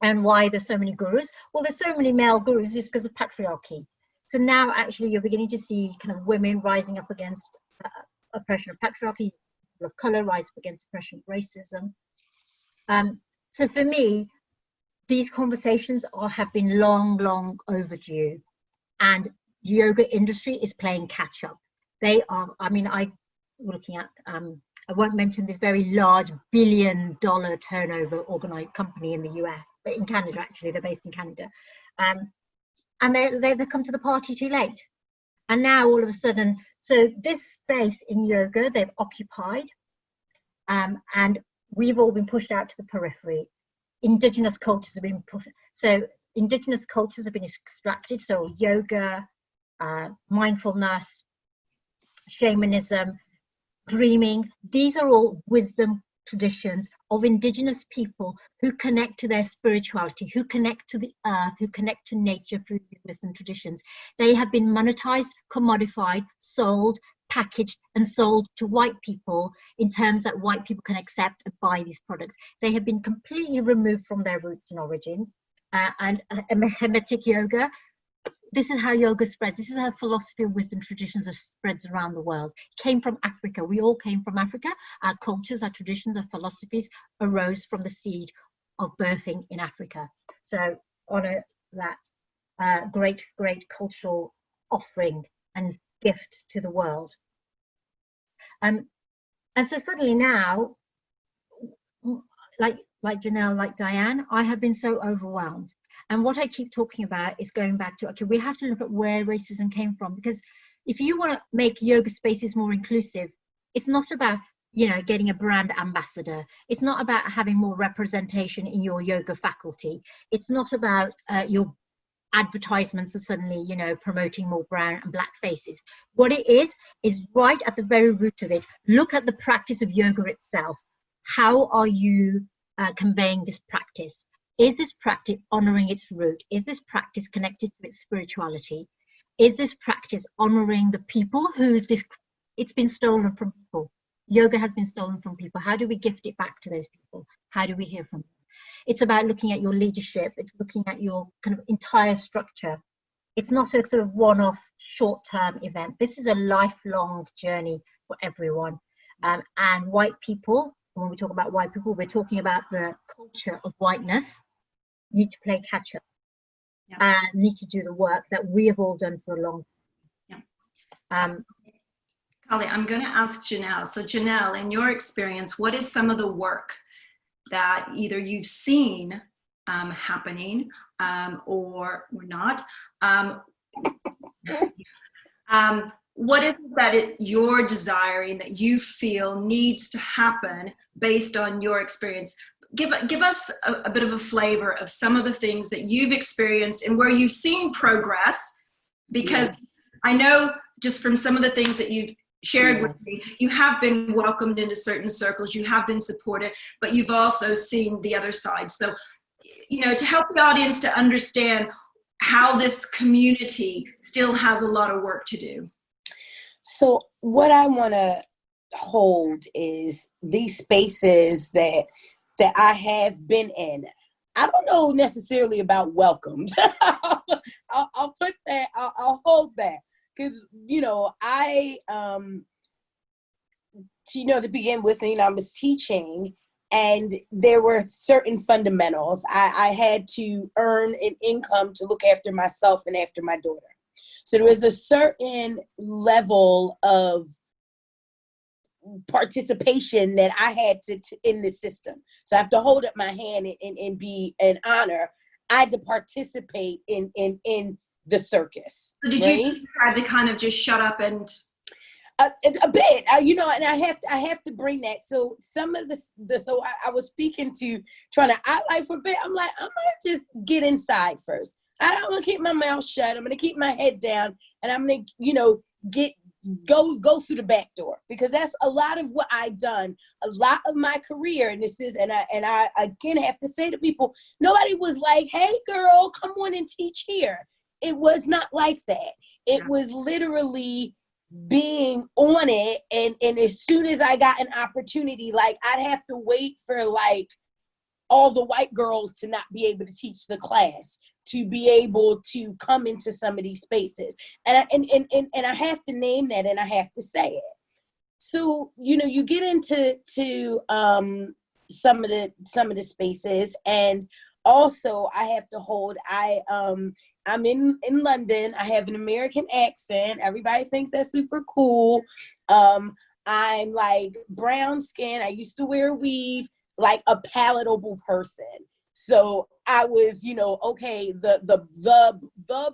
and why there's so many gurus, well, there's so many male gurus just because of patriarchy. So now actually you're beginning to see kind of women rising up against oppression of patriarchy, people of color rise up against oppression of racism. So for me, these conversations have been long overdue, and the yoga industry is playing catch up. They are, I mean, I'm looking at, I won't mention this very large $1 billion turnover organized company in the US, but in Canada, actually, they're based in Canada. And they've come to the party too late. And now all of a sudden, so this space in yoga, they've occupied, and we've all been pushed out to the periphery. Indigenous cultures have been pushed. So indigenous cultures have been extracted. So yoga, mindfulness, shamanism, dreaming, these are all wisdom traditions of indigenous people who connect to their spirituality, who connect to the earth, who connect to nature through these wisdom traditions. They have been monetized, commodified, sold, packaged and sold to white people in terms that white people can accept and buy these products. They have been completely removed from their roots and origins. And Hermetic yoga, this is how yoga spreads. This is how philosophy of wisdom traditions spreads around the world. It came from Africa. We all came from Africa. Our cultures, our traditions, our philosophies arose from the seed of birthing in Africa. So honor that great cultural offering and gift to the world. And so suddenly now, like Janelle, like Diane, I have been so overwhelmed. And what I keep talking about is going back to, okay, we have to look at where racism came from, because if you want to make yoga spaces more inclusive, it's not about, getting a brand ambassador. It's not about having more representation in your yoga faculty. It's not about your advertisements are suddenly, promoting more brown and black faces. What it is right at the very root of it. Look at the practice of yoga itself. How are you conveying this practice? Is this practice honoring its root? Is this practice connected to its spirituality? Is this practice honoring the people it's been stolen from people? Yoga has been stolen from people. How do we gift it back to those people? How do we hear from them? It's about looking at your leadership. It's looking at your kind of entire structure. It's not a sort of one-off short-term event. This is a lifelong journey for everyone. And white people, when we talk about white people, we're talking about the culture of whiteness, need to play catch up, and need to do the work that we have all done for a long time. Kali, I'm going to ask Janelle. So Janelle, in your experience, what is some of the work that either you've seen happening or not? What is it that you're desiring, that you feel needs to happen based on your experience? Give us a bit of a flavor of some of the things that you've experienced and where you've seen progress, because I know just from some of the things that you've shared with me, you have been welcomed into certain circles, you have been supported, but you've also seen the other side. So, to help the audience to understand how this community still has a lot of work to do. So what I want to hold is these spaces that I have been in. I don't know necessarily about welcomed. I'll put that, I'll hold that. Because, I, to begin with, I was teaching, and there were certain fundamentals. I had to earn an income to look after myself and after my daughter. So there was a certain level of participation that I had to in the system. So I have to hold up my hand and be an honor. I had to participate in the circus. So did you had to kind of just shut up and a bit, and I have to bring that. So some of I was speaking to, trying to outline for a bit. I'm like, I'm gonna just get inside first. I'm gonna keep my mouth shut. I'm gonna keep my head down, and I'm gonna, you know, go through the back door, because that's a lot of what I've done. A lot of my career, and I again have to say to people, nobody was like, "Hey, girl, come on and teach here." It was not like that. It was literally being on it, and as soon as I got an opportunity, like, I'd have to wait for like all the white girls to not be able to teach the class, to be able to come into some of these spaces. And I have to name that, and I have to say it. So, you know, you get into some of the spaces, and also I have to hold, I'm in London. I have an American accent. Everybody thinks that's super cool. I'm like brown skin. I used to wear a weave, like a palatable person. So I was, you know, okay, the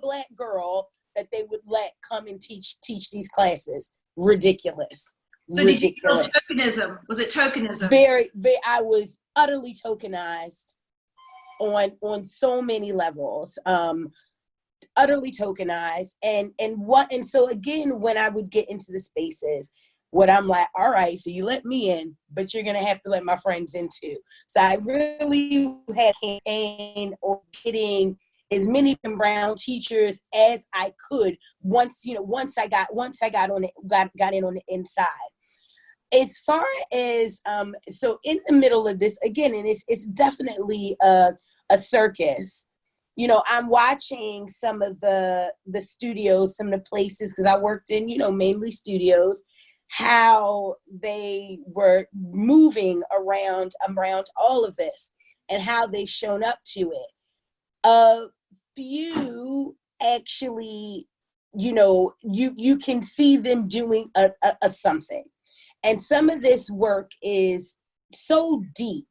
black girl that they would let come and teach these classes. Ridiculous. So Ridiculous. Did you feel tokenism? Was it tokenism? Very, very. I was utterly tokenized on so many levels. Utterly tokenized, and so again, when I would get into the spaces, what I'm like, all right, so you let me in, but you're gonna have to let my friends in too. So I really had a campaign on getting as many brown teachers as I could once I got on it, got in on the inside. As far as so in the middle of this again, and it's definitely a circus. You know, I'm watching some of the studios, some of the places, because I worked in, you know, mainly studios, how they were moving around all of this and how they've shown up to it. A few actually, you know, you can see them doing a something. And some of this work is so deep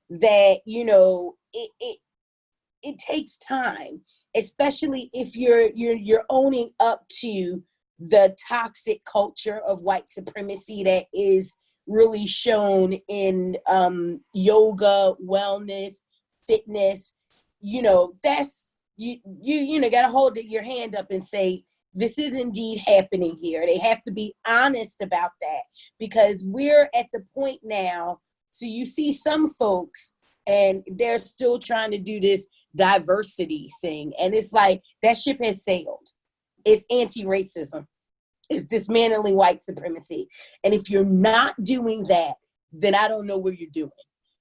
that, you know, it takes time, especially if you're owning up to the toxic culture of white supremacy that is really shown in yoga, wellness, fitness. You know, that's you know, gotta hold your hand up and say, this is indeed happening here. They have to be honest about that, because we're at the point now. So you see some folks, and they're still trying to do this diversity thing. And it's like, that ship has sailed. It's anti-racism. It's dismantling white supremacy. And if you're not doing that, then I don't know what you're doing.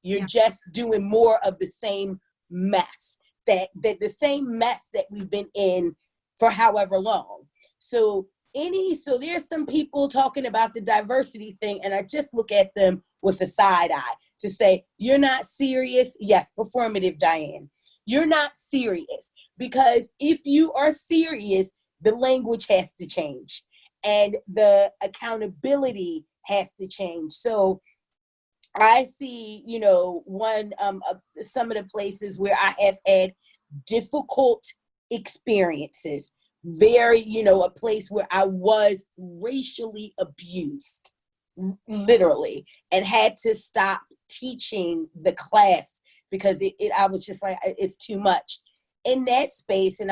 You're just doing more of the same mess, that the same mess that we've been in for however long. So there's some people talking about the diversity thing, and I just look at them with a side eye to say, you're not serious. Yes, performative, Diane. You're not serious, because if you are serious, the language has to change and the accountability has to change. So I see, you know, some of the places where I have had difficult experiences, very, you know, a place where I was racially abused, literally, and had to stop teaching the class because I was just like, it's too much in that space. And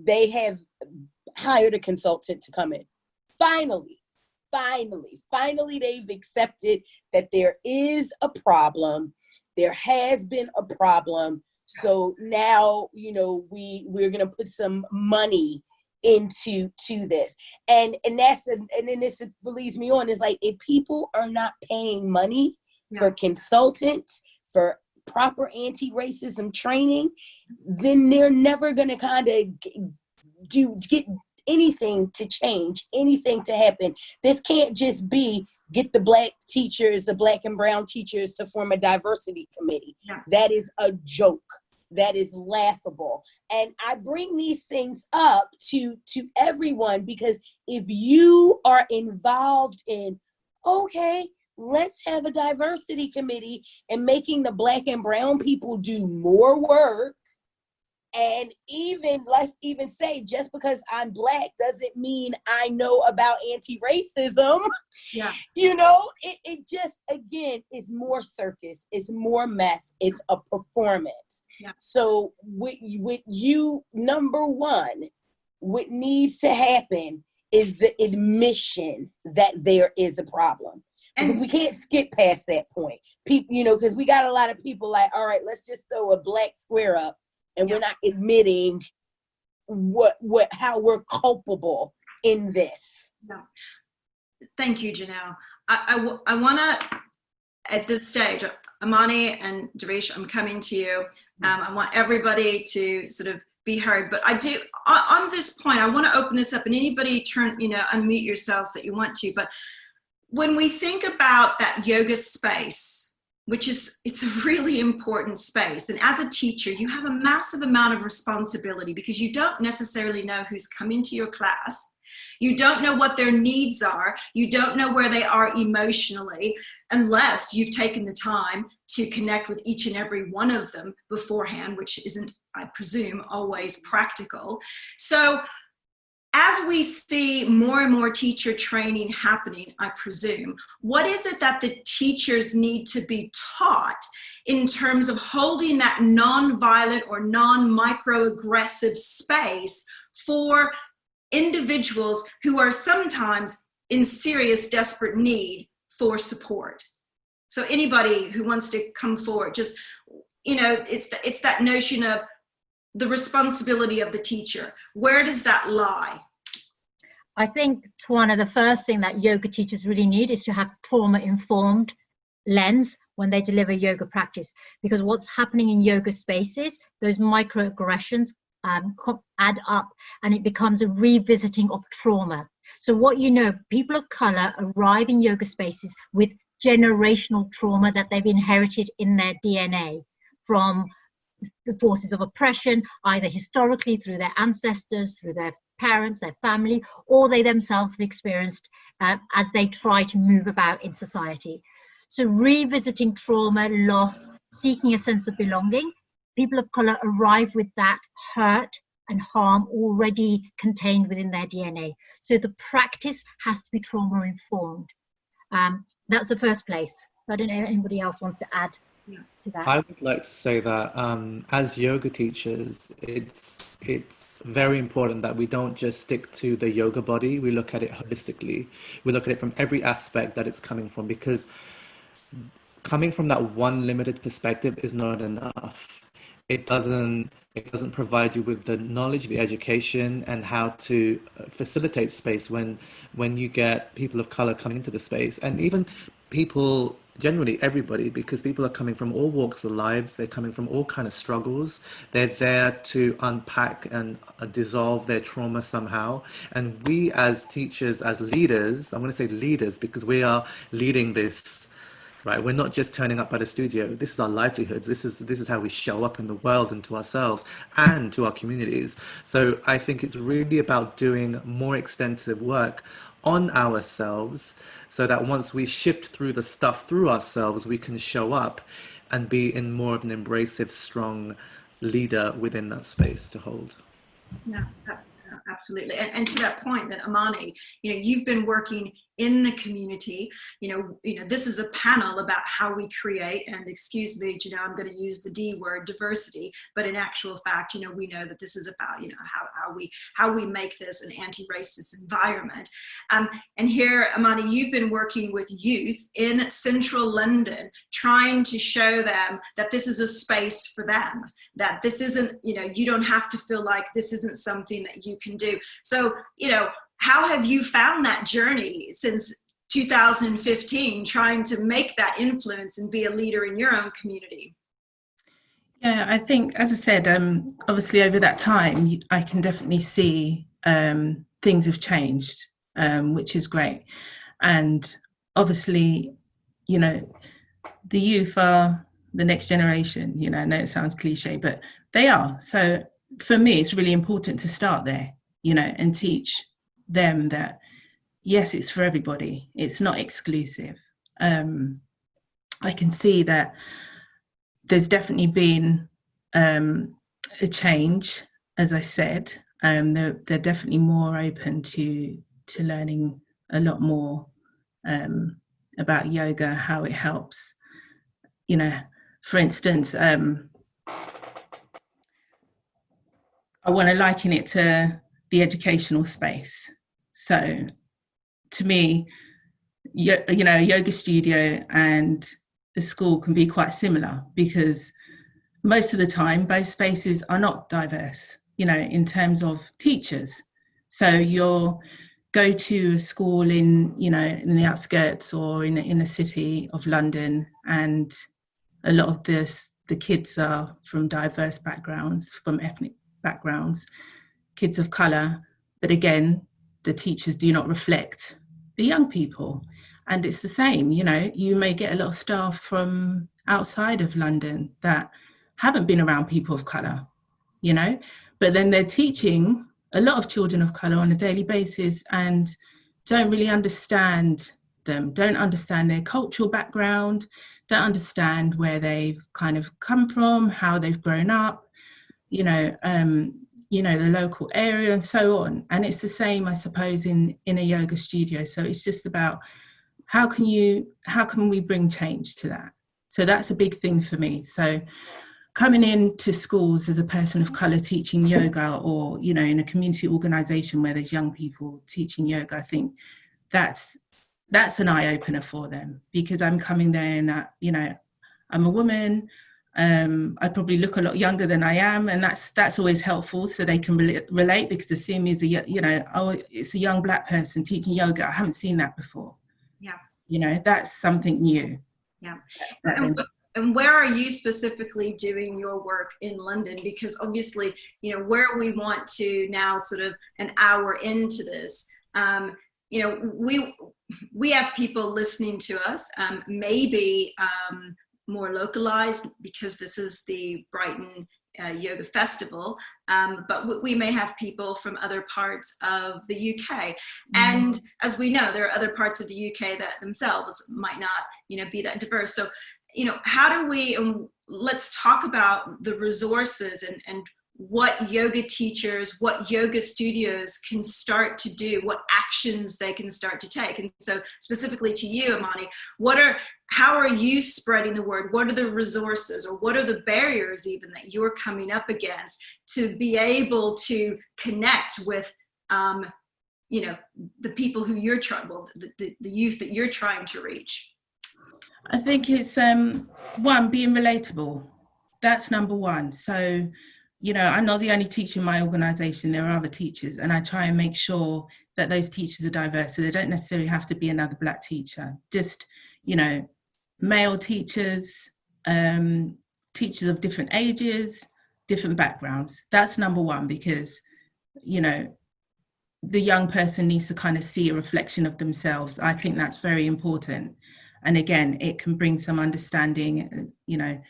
they have hired a consultant to come in. Finally, they've accepted that there is a problem. There has been a problem. So now, you know, we're going to put some money into this. And then this leads me on, is like, if people are not paying money for consultants, for proper anti-racism training, then they're never going to kind of get anything to change, anything to happen. This can't just be get the black teachers, the black and brown teachers to form a diversity committee. That is a joke. That is laughable. And I bring these things up to everyone, because if you are involved in, okay, let's have a diversity committee and making the black and brown people do more work, And let's even say, just because I'm Black doesn't mean I know about anti-racism. Yeah. You know, it just, again, is more circus, it's more mess, it's a performance. Yeah. So with you, number one, what needs to happen is the admission that there is a problem. Because we can't skip past that point. People, you know, because we got a lot of people like, all right, let's just throw a black square up, and we're not admitting how we're culpable in this. No. Thank you, Janelle. I want to, at this stage, Amani and Darish, I'm coming to you. I want everybody to sort of be heard, but I do, on this point, I want to open this up, and anybody unmute yourself that you want to. But when we think about that yoga space, it's a really important space. And as a teacher, you have a massive amount of responsibility because you don't necessarily know who's coming to your class. You don't know what their needs are. You don't know where they are emotionally unless you've taken the time to connect with each and every one of them beforehand, which isn't, I presume, always practical. So as we see more and more teacher training happening, I presume, what is it that the teachers need to be taught in terms of holding that non-violent or non-microaggressive space for individuals who are sometimes in serious, desperate need for support? So anybody who wants to come forward, just, it's that notion of the responsibility of the teacher. Where does that lie? I think, Tawana, the first thing that yoga teachers really need is to have trauma-informed lens when they deliver yoga practice, because what's happening in yoga spaces, those microaggressions add up, and it becomes a revisiting of trauma. So people of color arrive in yoga spaces with generational trauma that they've inherited in their DNA from the forces of oppression, either historically through their ancestors, through their parents, their family, or they themselves have experienced as they try to move about in society. So revisiting trauma, loss, seeking a sense of belonging, people of color arrive with that hurt and harm already contained within their DNA. So the practice has to be trauma informed. That's the first place. I don't know if anybody else wants to add to that. I would like to say that as yoga teachers, it's very important that we don't just stick to the yoga body. We look at it holistically. We look at it from every aspect that it's coming from, because coming from that one limited perspective is not enough. It doesn't provide you with the knowledge, the education, and how to facilitate space when you get people of color coming into the space, and even people, generally everybody, because people are coming from all walks of lives. They're coming from all kind of struggles. They're there to unpack and dissolve their trauma somehow. And we as teachers, as leaders, I'm going to say leaders because we are leading this. Right, we're not just turning up at a studio. This is our livelihoods. This is how we show up in the world and to ourselves and to our communities. So I think it's really about doing more extensive work on ourselves, so that once we shift through the stuff through ourselves, we can show up and be in more of an embracive, strong leader within that space to hold. Yeah, absolutely. And to that point that Amani, you've been working in the community, this is a panel about how we create, and excuse me, I'm going to use the D word, diversity, but in actual fact, we know that this is about, how we make this an anti-racist environment. And here, Amani, you've been working with youth in central London, trying to show them that this is a space for them, that this isn't, you don't have to feel like this isn't something that you can do. So, how have you found that journey since 2015, trying to make that influence and be a leader in your own community? Yeah, I think, as I said, obviously over that time, I can definitely see things have changed, which is great. And obviously, the youth are the next generation. I know it sounds cliche, but they are. So for me, it's really important to start there, and teach them that, yes, it's for everybody. It's not exclusive. I can see that there's definitely been a change, as I said. They're definitely more open to learning a lot more about yoga, how it helps. You know, for instance, I want to liken it to the educational space. So to me, a yoga studio and a school can be quite similar, because most of the time both spaces are not diverse, in terms of teachers. So you'll go to a school in the outskirts or in a city of London, and a lot of the kids are from diverse backgrounds, from ethnic backgrounds, kids of colour, but again, the teachers do not reflect the young people. And it's the same, you may get a lot of staff from outside of London that haven't been around people of colour, but then they're teaching a lot of children of colour on a daily basis and don't really understand them, don't understand their cultural background, don't understand where they've kind of come from, how they've grown up, the local area and so on. And it's the same, I suppose, in a yoga studio. So it's just about how can we bring change to that? So that's a big thing for me. So coming into schools as a person of colour teaching yoga, or, in a community organisation where there's young people teaching yoga, I think that's an eye-opener for them, because I'm coming there and I'm a woman, I probably look a lot younger than I am, and that's always helpful, so they can relate, because they see me as it's a young black person teaching yoga. I haven't seen that before. Yeah. That's something new. Yeah. And where are you specifically doing your work in London? Because obviously, where we want to now, sort of an hour into this, we have people listening to us, maybe more localized, because this is the Brighton Yoga Festival, but we may have people from other parts of the UK. And as we know, there are other parts of the UK that themselves might not, be that diverse. So, how do we, let's talk about the resources and what yoga teachers, what yoga studios can start to do, what actions they can start to take. And so specifically to you, Amani, how are you spreading the word? What are the resources, or what are the barriers even that you're coming up against to be able to connect with, the people who you're trying, the youth that you're trying to reach? I think it's one, being relatable. That's number one. So, I'm not the only teacher in my organisation. There are other teachers, and I try and make sure that those teachers are diverse. So they don't necessarily have to be another black teacher. Just, male teachers, teachers of different ages, different backgrounds. That's number one, because, the young person needs to kind of see a reflection of themselves. I think that's very important. And again, it can bring some understanding, a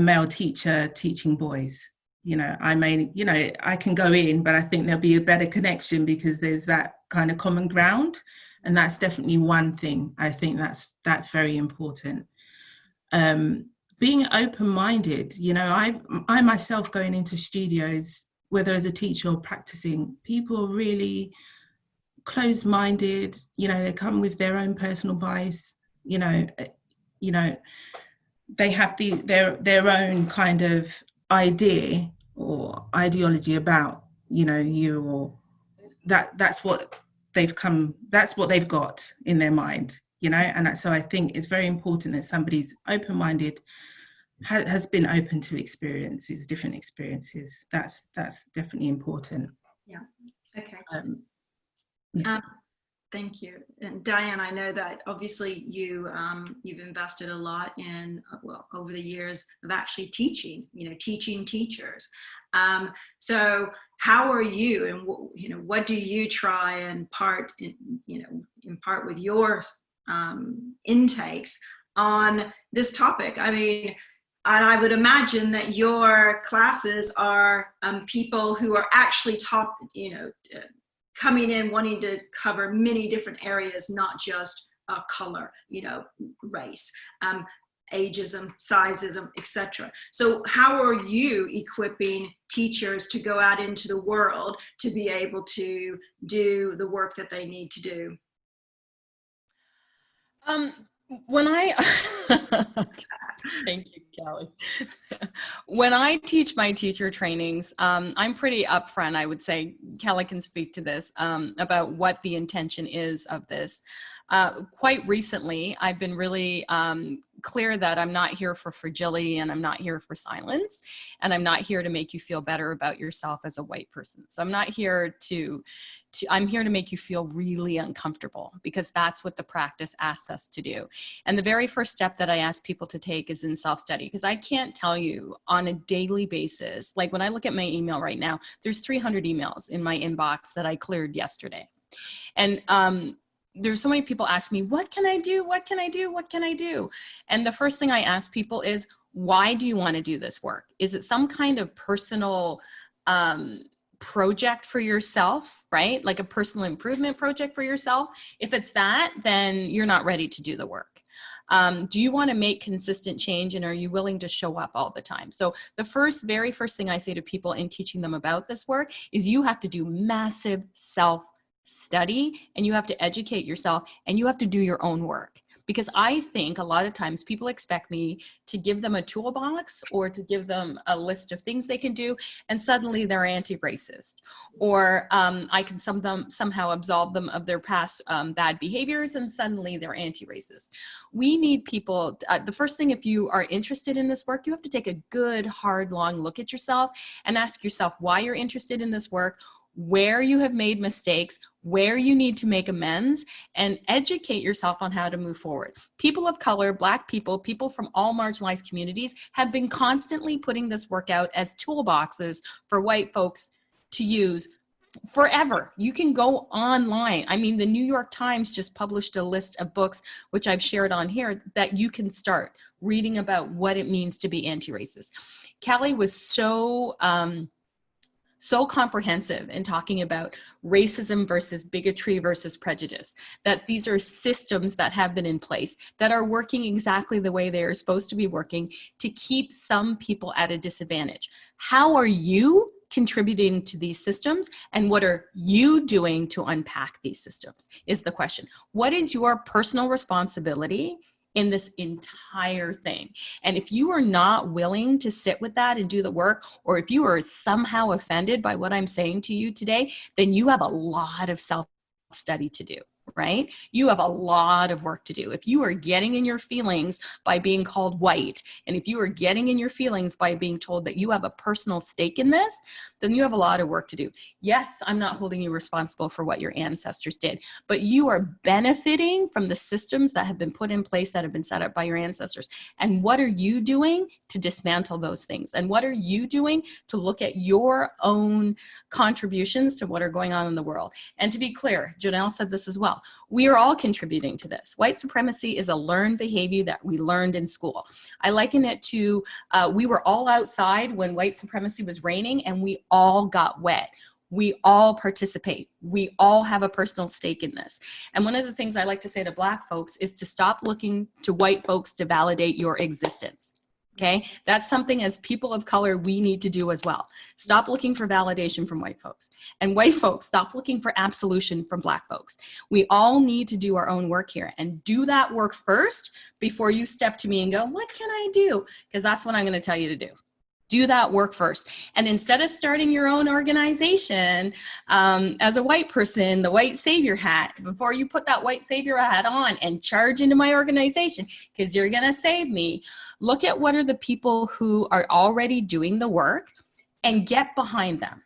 male teacher teaching boys, I can go in, but I think there'll be a better connection because there's that kind of common ground. And that's definitely one thing. I think that's very important. Being open-minded, I myself going into studios, whether as a teacher or practicing, people are really closed-minded, they come with their own personal bias, they have their own kind of idea or ideology about, you, or that's what they've got in their mind, and so I think it's very important that somebody's open-minded, has been open to different experiences. That's definitely important. Yeah. Okay. Thank you. And Diane, I know that obviously you've invested a lot in, over the years of actually teaching teachers. So how are you, and what do you try and impart with your intakes on this topic? I mean, and I would imagine that your classes are people who are actually coming in wanting to cover many different areas, not just color, race. ageism, sizeism, etc. So how are you equipping teachers to go out into the world to be able to do the work that they need to do? When I, thank you, Kelly. When I teach my teacher trainings, I'm pretty upfront, I would say. Kelly can speak to this, about what the intention is of this. Quite recently, I've been really clear that I'm not here for fragility, and I'm not here for silence, and I'm not here to make you feel better about yourself as a white person. So I'm not here I'm here to make you feel really uncomfortable, because that's what the practice asks us to do. And the very first step that I ask people to take is in self-study, because I can't tell you on a daily basis, like when I look at my email right now, there's 300 emails in my inbox that I cleared yesterday. And there's so many people ask me, what can I do? What can I do? What can I do? And the first thing I ask people is, why do you want to do this work? Is it some kind of personal project for yourself, right? Like a personal improvement project for yourself? If it's that, then you're not ready to do the work. Do you want to make consistent change, and are you willing to show up all the time? So the very first thing I say to people in teaching them about this work is you have to do massive self-study, and you have to educate yourself, and you have to do your own work. Because I think a lot of times people expect me to give them a toolbox or to give them a list of things they can do, and suddenly they're anti-racist. Or I can somehow absolve them of their past bad behaviors, and suddenly they're anti-racist. We need people, the first thing, if you are interested in this work, you have to take a good, hard, long look at yourself and ask yourself why you're interested in this work, where you have made mistakes, where you need to make amends, and educate yourself on how to move forward. People of color, Black people, people from all marginalized communities have been constantly putting this work out as toolboxes for white folks to use forever. You can go online. I mean, the New York Times just published a list of books, which I've shared on here, that you can start reading about what it means to be anti-racist. Callie was so comprehensive in talking about racism versus bigotry versus prejudice, that these are systems that have been in place that are working exactly the way they are supposed to be working to keep some people at a disadvantage. How are you contributing to these systems, and what are you doing to unpack these systems is the question. What is your personal responsibility in this entire thing? And if you are not willing to sit with that and do the work, or if you are somehow offended by what I'm saying to you today, then you have a lot of self-study to do, right? You have a lot of work to do. If you are getting in your feelings by being called white, and if you are getting in your feelings by being told that you have a personal stake in this, then you have a lot of work to do. Yes, I'm not holding you responsible for what your ancestors did, but you are benefiting from the systems that have been put in place, that have been set up by your ancestors. And what are you doing to dismantle those things? And what are you doing to look at your own contributions to what are going on in the world? And to be clear, Janelle said this as well. We are all contributing to this. White supremacy is a learned behavior that we learned in school. I liken it to, we were all outside when white supremacy was raining, and we all got wet. We all participate. We all have a personal stake in this. And one of the things I like to say to Black folks is to stop looking to white folks to validate your existence. Okay, that's something as people of color we need to do as well. Stop looking for validation from white folks. And white folks, stop looking for absolution from Black folks. We all need to do our own work here, and do that work first before you step to me and go, what can I do? Because that's what I'm going to tell you to do. Do that work first. And instead of starting your own organization as a white person, the white savior hat, before you put that white savior hat on and charge into my organization, because you're going to save me, look at what are the people who are already doing the work and get behind them.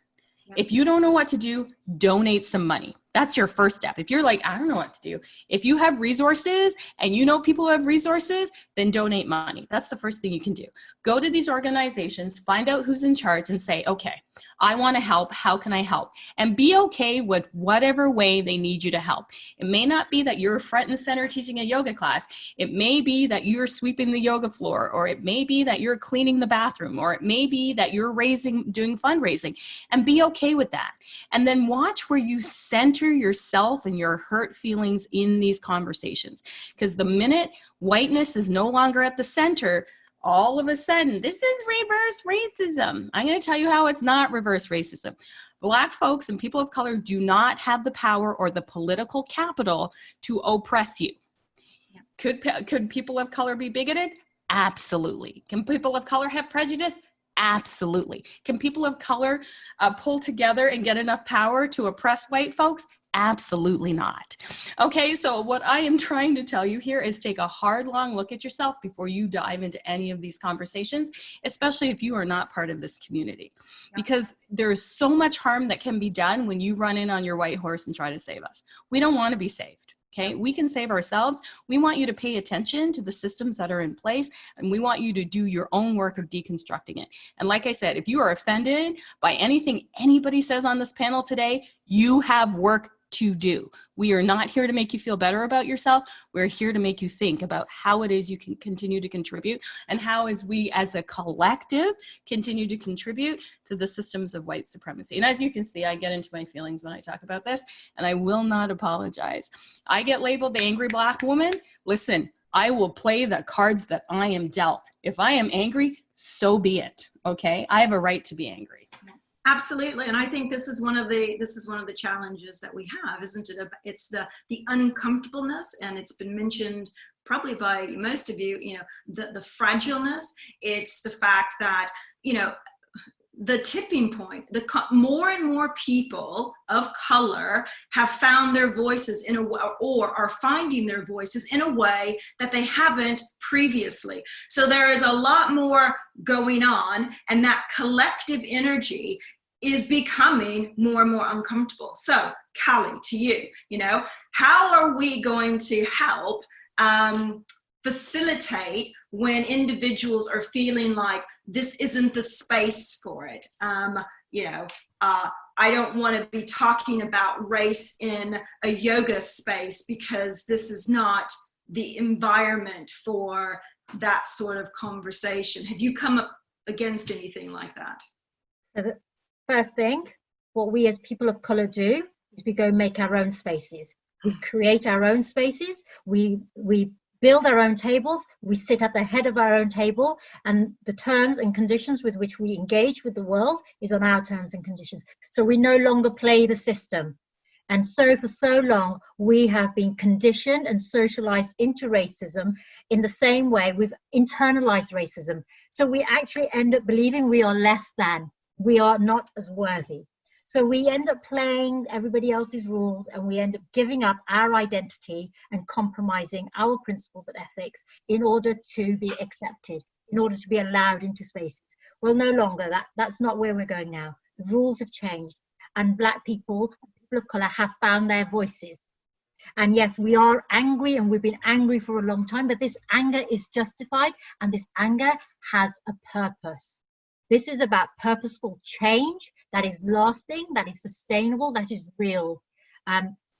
If you don't know what to do, donate some money. That's your first step. If you're like, I don't know what to do. If you have resources and you know people who have resources, then donate money. That's the first thing you can do. Go to these organizations, find out who's in charge, and say, okay, I want to help. How can I help? And be okay with whatever way they need you to help. It may not be that you're front and center teaching a yoga class. It may be that you're sweeping the yoga floor, or it may be that you're cleaning the bathroom, or it may be that you're doing fundraising, and be okay with that. And then watch where you center center yourself and your hurt feelings in these conversations. Because the minute whiteness is no longer at the center, all of a sudden, this is reverse racism. I'm going to tell you how it's not reverse racism. Black folks and people of color do not have the power or the political capital to oppress you. Could people of color be bigoted? Absolutely. Can people of color have prejudice? Absolutely. Can people of color pull together and get enough power to oppress white folks? Absolutely not. Okay, so what I am trying to tell you here is take a hard, long look at yourself before you dive into any of these conversations, especially if you are not part of this community. Because there's so much harm that can be done when you run in on your white horse and try to save us. We don't want to be saved. Okay, we can save ourselves. We want you to pay attention to the systems that are in place, and we want you to do your own work of deconstructing it. And like I said, if you are offended by anything anybody says on this panel today, you have work to do. We are not here to make you feel better about yourself. We're here to make you think about how it is you can continue to contribute, and how as we as a collective continue to contribute to the systems of white supremacy. And as you can see, I get into my feelings when I talk about this, and I will not apologize. I get labeled the angry Black woman. Listen, I will play the cards that I am dealt. If I am angry, so be it. Okay, I have a right to be angry. Absolutely, and I think this is one of the challenges that we have, isn't it? It's the uncomfortableness, and it's been mentioned probably by most of you. You know, the fragileness. It's the fact that, you know, the tipping point. More and more people of color have found their voices in a way, or are finding their voices in a way that they haven't previously. So there is a lot more going on, and that collective energy is becoming more and more uncomfortable. So, Callie, to you, you know, how are we going to help facilitate when individuals are feeling like this isn't the space for it? You know, I don't want to be talking about race in a yoga space because this is not the environment for that sort of conversation. Have you come up against anything like that? So the first thing, what we as people of color do is we go make our own spaces. We create our own spaces. We build our own tables. We sit at the head of our own table, and the terms and conditions with which we engage with the world is on our terms and conditions. So we no longer play the system. And so for so long, we have been conditioned and socialized into racism in the same way we've internalized racism. So we actually end up believing we are less than, we are not as worthy. So we end up playing everybody else's rules, and we end up giving up our identity and compromising our principles and ethics in order to be accepted, in order to be allowed into spaces. Well, no longer. That's not where we're going now. The rules have changed, and Black people of color have found their voices. And yes, we are angry, and we've been angry for a long time, but this anger is justified, and this anger has a purpose. This is about purposeful change that is lasting, that is sustainable, that is real.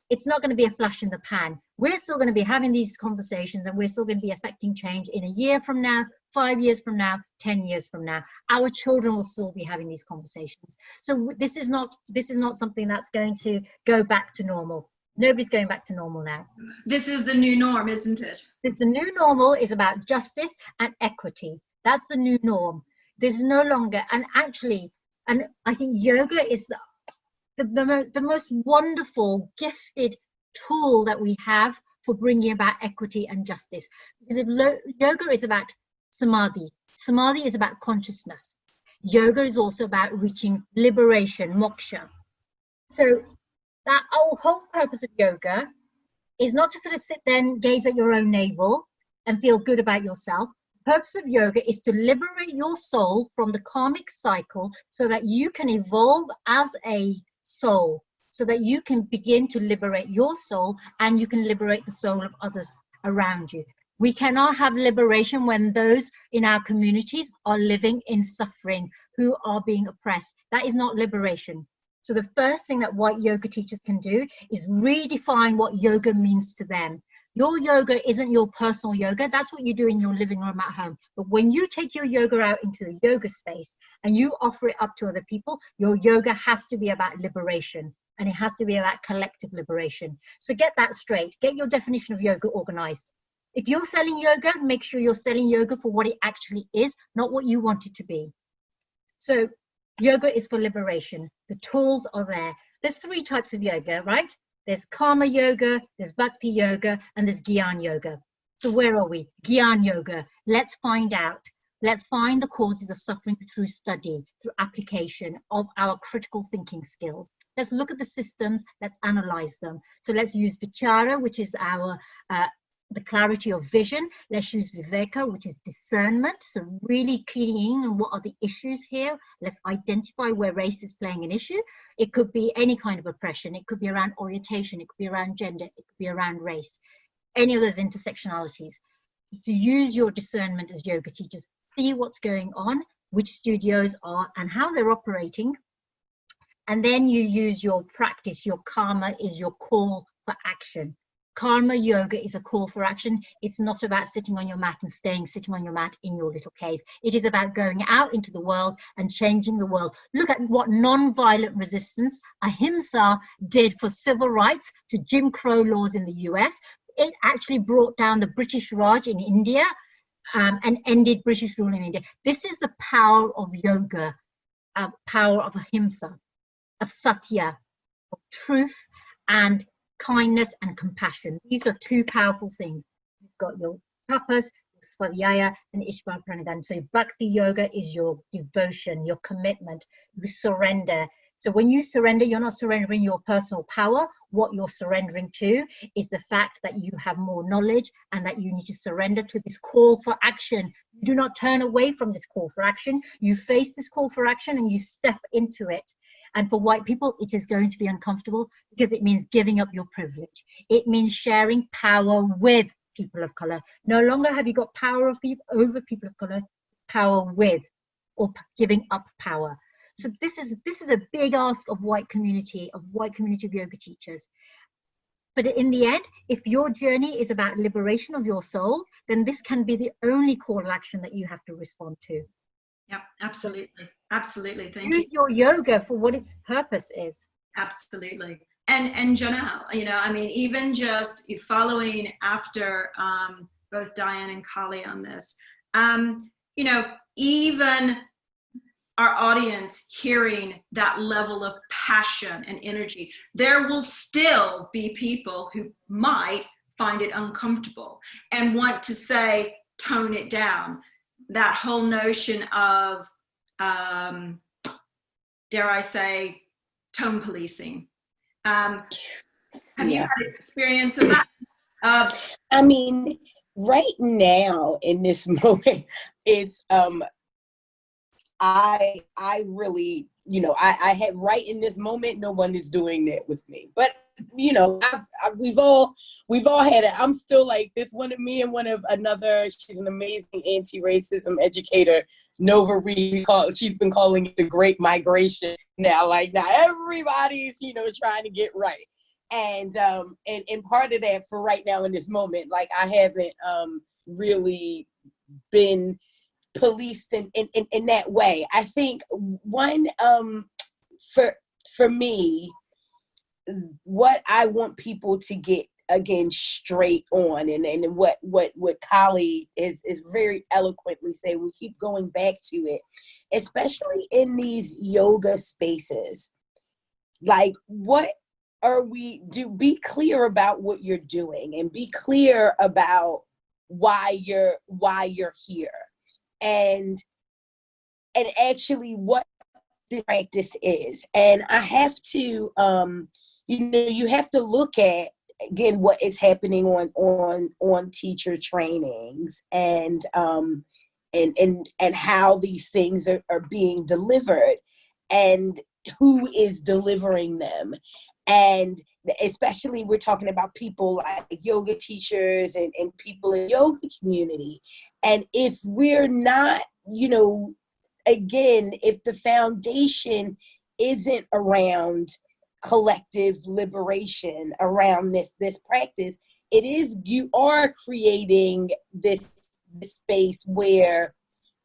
It's not going to be a flash in the pan. We're still going to be having these conversations, and we're still going to be affecting change in a year from now, 5 years from now, 10 years from now. Our children will still be having these conversations. So this is not something that's going to go back to normal. Nobody's going back to normal now. This is the new norm, isn't it? The new normal is about justice and equity. That's the new norm. There's no longer, and actually, and I think yoga is the most wonderful, gifted tool that we have for bringing about equity and justice. Because yoga is about samadhi. Samadhi is about consciousness. Yoga is also about reaching liberation, moksha. So that whole purpose of yoga is not to sort of sit there and gaze at your own navel and feel good about yourself. The purpose of yoga is to liberate your soul from the karmic cycle so that you can evolve as a soul, so that you can begin to liberate your soul and you can liberate the soul of others around you. We cannot have liberation when those in our communities are living in suffering, who are being oppressed. That is not liberation. So the first thing that white yoga teachers can do is redefine what yoga means to them. Your yoga isn't your personal yoga. That's what you do in your living room at home. But when you take your yoga out into the yoga space and you offer it up to other people, your yoga has to be about liberation. and it has to be about collective liberation. So get that straight. Get your definition of yoga organized. If you're selling yoga, make sure you're selling yoga for what it actually is, not what you want it to be. So yoga is for liberation. The tools are there. There's 3 types of yoga, right? There's karma yoga, there's bhakti yoga, and there's gyan yoga. So where are we? Gyan yoga. Let's find out. Let's find the causes of suffering through study, through application of our critical thinking skills. Let's look at the systems, let's analyze them. So let's use vichara, which is our the clarity of vision. Let's use viveka, which is discernment. So really keying in on what are the issues here. Let's identify where race is playing an issue. It could be any kind of oppression. It could be around orientation. It could be around gender. It could be around race. Any of those intersectionalities. To use your discernment as yoga teachers, see what's going on, which studios are and how they're operating. And then you use your practice. Your karma is your call for action. Karma yoga is a call for action. It's not about sitting on your mat and sitting on your mat in your little cave. It is about going out into the world and changing the world. Look at what non-violent resistance, ahimsa, did for civil rights, to Jim Crow laws in the US. It actually brought down the British Raj in India and ended British rule in India. This is the power of yoga, power of ahimsa, of satya, of truth and kindness and compassion. These are 2 powerful things. You've got your tapas, svadhyaya, and ishvara pranidhana. So bhakti yoga is your devotion, your commitment, you surrender. So when you surrender, you're not surrendering your personal power. What you're surrendering to is the fact that you have more knowledge and that you need to surrender to this call for action. You do not turn away from this call for action. You face this call for action and you step into it. And for white people, it is going to be uncomfortable because it means giving up your privilege. It means sharing power with people of color. No longer have you got power of people over people of color, power with, or giving up power. So this is a big ask of white community of yoga teachers. But in the end, if your journey is about liberation of your soul, then this can be the only call to action that you have to respond to. Yep, absolutely. Absolutely. Thank you. Use your yoga for what its purpose is. Absolutely. And Janelle, you know, I mean, even just following after both Diane and Kali on this, you know, even our audience hearing that level of passion and energy, there will still be people who might find it uncomfortable and want to say, tone it down. That whole notion of, dare I say, tone policing. Have you had an experience of that? I mean, right now in this moment, it's I really, you know, I had right in this moment, no one is doing that with me. But you know, we've all had it. I'm still like this. One of me and one of another. She's an amazing anti-racism educator, Nova Reed. She's been calling it the Great Migration now. Like now, everybody's trying to get right. And part of that for right now in this moment, like I haven't really been policed in that way. I think one for me, what I want people to get again straight on, and what Kali is very eloquently saying, we keep going back to it, especially in these yoga spaces. Like, what are be clear about what you're doing and be clear about why you're here, and actually what the practice is. And I have to you have to look at again what is happening on teacher trainings and how these things are being delivered and who is delivering them. And especially we're talking about people like yoga teachers and people in yoga community. And if we're not, again, if the foundation isn't around collective liberation around this practice, you are creating this space where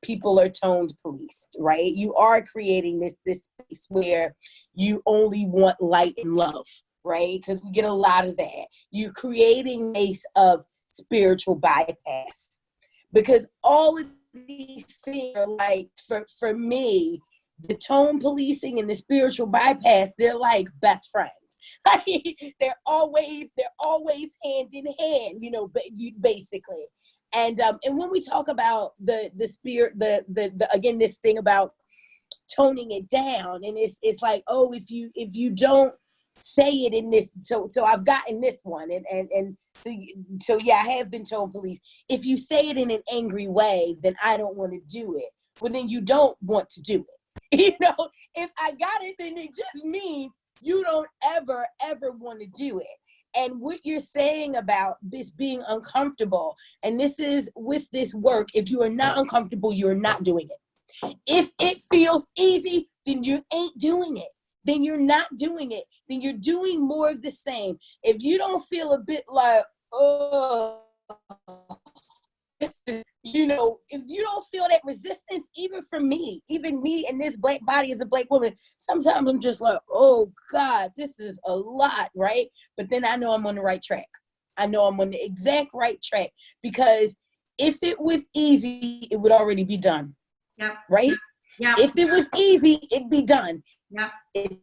people are toned policed, right? You are creating this space where you only want light and love, right? Because we get a lot of that. You're creating a space of spiritual bypass, because all of these things are like, for me, the tone policing and the spiritual bypass, they're like best friends. they're always hand in hand, you know, basically. And when we talk about the spirit, the again, this thing about toning it down, and it's like, oh, if you don't say it in this, so I've gotten this one, and so yeah, I have been told, police, if you say it in an angry way, then I don't want to do it. Well, then you don't want to do it. You know, if I got it, then it just means you don't ever want to do it. And what you're saying about this being uncomfortable, and this is with this work, if you are not uncomfortable, you're not doing it. If it feels easy, then you ain't doing it. Then you're not doing it. Then you're doing more of the same. If you don't feel a bit like, oh, you know, if you don't feel that resistance, even me and this black body as a black woman, sometimes I'm just like, oh God, this is a lot, right? But then I know I'm on the right track. I know I'm on the exact right track, because if it was easy, it would already be done. Yeah. Right? Yeah. If it was easy, it'd be done. Yeah. It's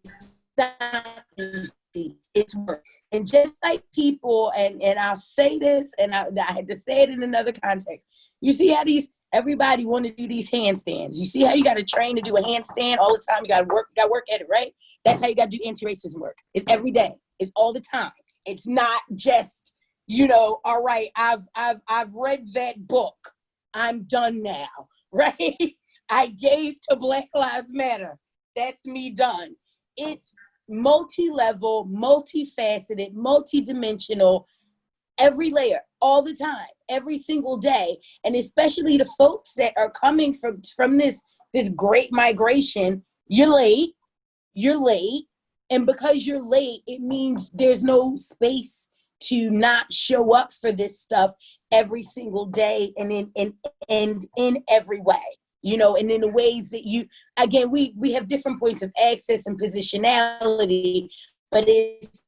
not easy. It's work. And just like people, and I'll say this, and I had to say it in another context. You see how everybody want to do these handstands. You see how you got to train to do a handstand all the time. You got to work at it, right? That's how you got to do anti-racism work. It's every day. It's all the time. It's not just, you know, all right, I've read that book. I'm done now, right? I gave to Black Lives Matter. That's me done. It's multi-level, multifaceted, multi-dimensional, every layer, all the time, every single day. And especially the folks that are coming from this great migration, you're late. And because you're late, it means there's no space to not show up for this stuff every single day and in every way. You know, and in the ways that we have different points of access and positionality, but it's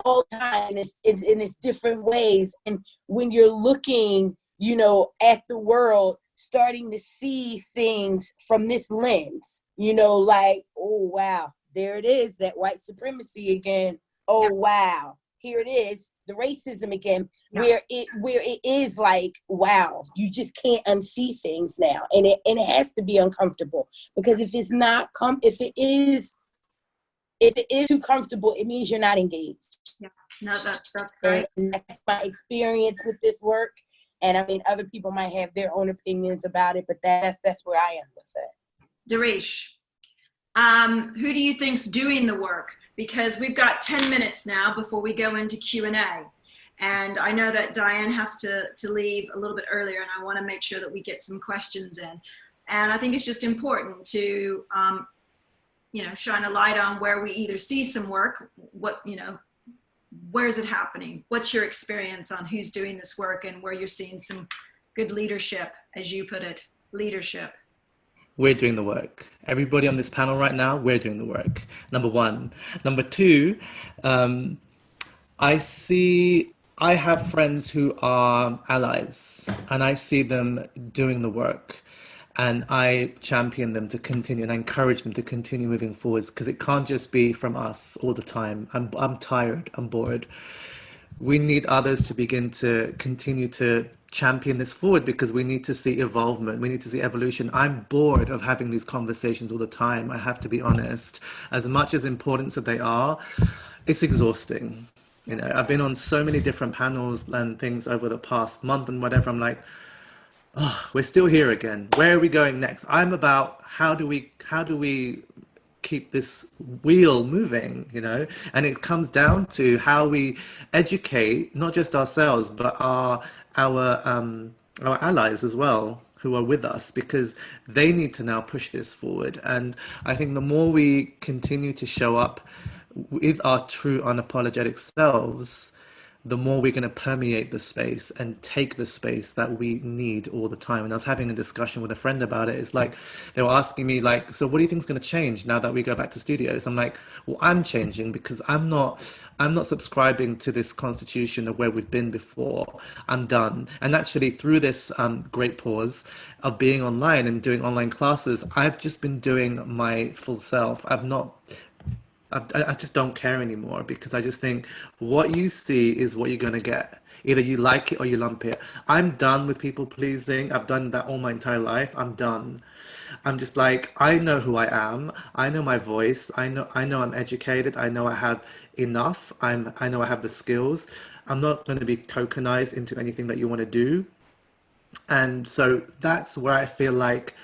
all time, it's different ways. And when you're looking, you know, at the world, starting to see things from this lens, you know, like, oh, wow, there it is, that white supremacy again. Oh, yeah. Wow, here it is, the racism again, yeah. where it is like, wow, you just can't unsee things now, and it has to be uncomfortable, because if it's not if it is too comfortable, it means you're not engaged. Yeah, no, that's great. And that's my experience with this work, and I mean, other people might have their own opinions about it, but that's where I am with it. Darish, who do you think's doing the work? Because we've got 10 minutes now before we go into Q&A. And I know that Diane has to leave a little bit earlier, and I want to make sure that we get some questions in. And I think it's just important to, you know, shine a light on where we either see some work, where is it happening? What's your experience on who's doing this work, and where you're seeing some good leadership, as you put it, leadership? We're doing the work. Everybody on this panel right now, we're doing the work. Number one. Number two, I have friends who are allies, and I see them doing the work, and I champion them to continue, and I encourage them to continue moving forwards, because it can't just be from us all the time. I'm tired, I'm bored. We need others to begin to continue to champion this forward, because we need to see evolvement, we need to see evolution. I'm bored of having these conversations all the time, I have to be honest. As much as important as they are, it's exhausting. You know, I've been on so many different panels and things over the past month and whatever. I'm like, oh, we're still here again. Where are we going next? I'm about how do we keep this wheel moving, you know? And it comes down to how we educate not just ourselves, but our allies as well, who are with us, because they need to now push this forward. And I think the more we continue to show up with our true unapologetic selves, the more we're going to permeate the space and take the space that we need all the time. And I was having a discussion with a friend about it. It's like they were asking me, like, so what do you think is going to change now that we go back to studios? I'm like, well, I'm changing because I'm not subscribing to this constitution of where we've been before. I'm done. And actually, through this great pause of being online and doing online classes, I've just been doing my full self. I just don't care anymore because I just think what you see is what you're going to get. Either you like it or you lump it. I'm done with people pleasing. I've done that all my entire life. I'm done. I'm just like, I know who I am. I know my voice. I know I'm educated. I know I have enough. I know I have the skills. I'm not going to be tokenized into anything that you want to do. And so that's where I feel like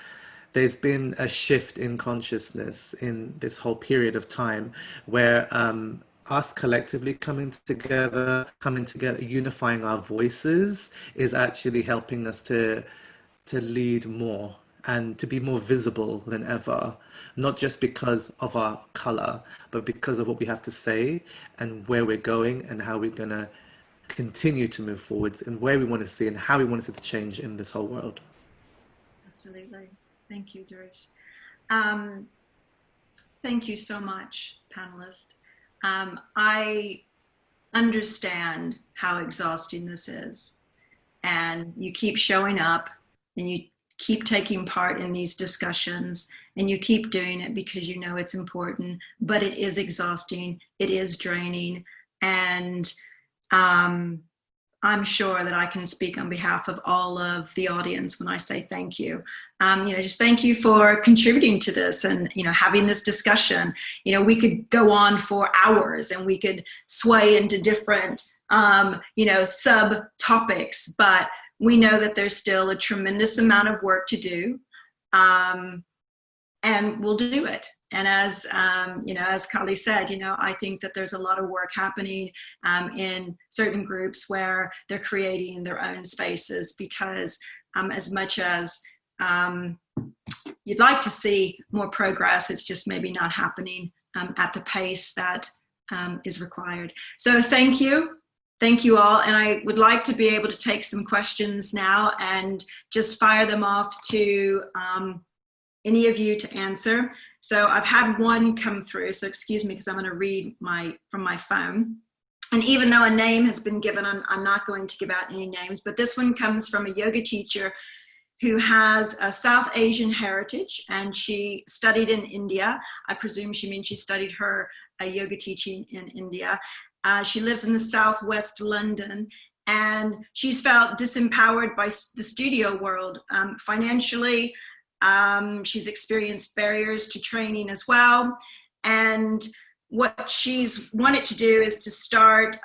there's been a shift in consciousness in this whole period of time where us collectively coming together, unifying our voices is actually helping us to lead more and to be more visible than ever, not just because of our color, but because of what we have to say and where we're going and how we're going to continue to move forwards and where we want to see and how we want to see the change in this whole world. Absolutely. Thank you, Darish. Thank you so much, panelists. I understand how exhausting this is, and you keep showing up and you keep taking part in these discussions and you keep doing it because you know it's important, but it is exhausting, it is draining, and I'm sure that I can speak on behalf of all of the audience when I say thank you. Just thank you for contributing to this and, having this discussion. We could go on for hours and we could sway into different, sub-topics, but we know that there's still a tremendous amount of work to do, and we'll do it. And as Kali said, I think that there's a lot of work happening in certain groups where they're creating their own spaces because as much as you'd like to see more progress, it's just maybe not happening at the pace that is required. So thank you. Thank you all. And I would like to be able to take some questions now and just fire them off to any of you to answer. So I've had one come through, so excuse me because I'm going to read from my phone. And even though a name has been given, I'm not going to give out any names, but this one comes from a yoga teacher who has a South Asian heritage, and she studied in India. I presume she means she studied her yoga teaching in India. She lives in the Southwest London, and she's felt disempowered by the studio world financially. She's experienced barriers to training as well. And what she's wanted to do is to start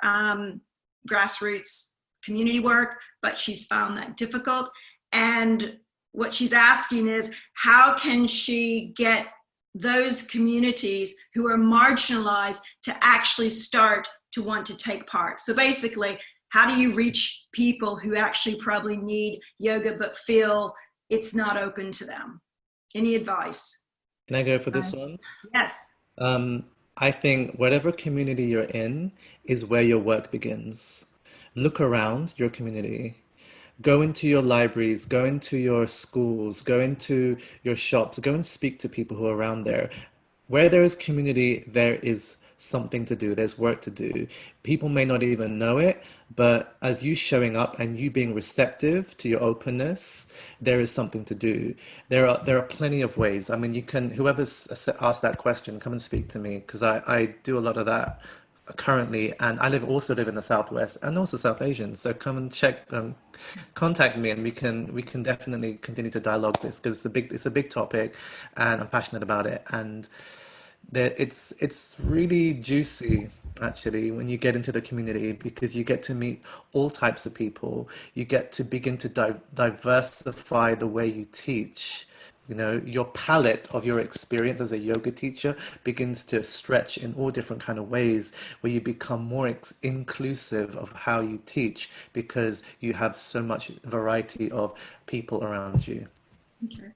grassroots community work, but she's found that difficult. And what she's asking is, how can she get those communities who are marginalized to actually start to want to take part? So basically, how do you reach people who actually probably need yoga but feel it's not open to them? Any advice? Can I go for this one? Yes. I think whatever community you're in is where your work begins. Look around your community. Go into your libraries, go into your schools, go into your shops, go and speak to people who are around there. Where there is community, there is something to do, there's work to do. People may not even know it, but as you showing up and you being receptive to your openness, there is something to do. There are plenty of ways. I mean, you can, whoever's asked that question, come and speak to me, because I do a lot of that currently, and I also live in the Southwest and also South Asian. So come and contact me, and we can definitely continue to dialogue this, because it's a big topic, and I'm passionate about it. And it's really juicy actually when you get into the community, because you get to meet all types of people. You get to begin to diversify the way you teach. Your palette of your experience as a yoga teacher begins to stretch in all different kind of ways, where you become more inclusive of how you teach, because you have so much variety of people around you. Okay.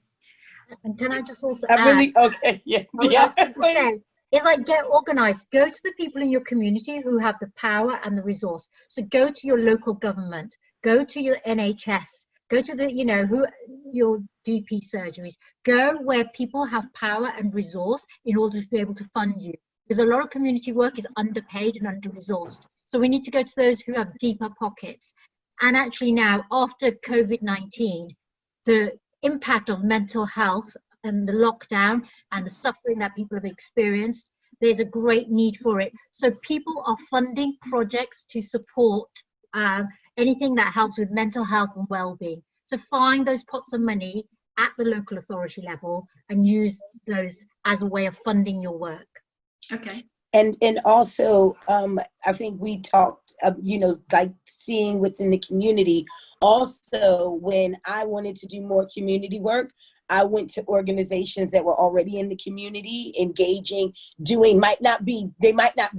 And can I just also add? Okay, yeah. I was just going to say, It's like, get organized. Go to the people in your community who have the power and the resource. So go to your local government, go to your NHS, go to the, your GP surgeries, go where people have power and resource in order to be able to fund you. Because a lot of community work is underpaid and under-resourced. So we need to go to those who have deeper pockets. And actually now, after COVID-19, the impact of mental health and the lockdown and the suffering that people have experienced, there's a great need for it. So people are funding projects to support anything that helps with mental health and well-being. So find those pots of money at the local authority level and use those as a way of funding your work. Okay. And also, I think we talked, like seeing what's in the community. Also, when I wanted to do more community work, I went to organizations that were already in the community, engaging, they might not be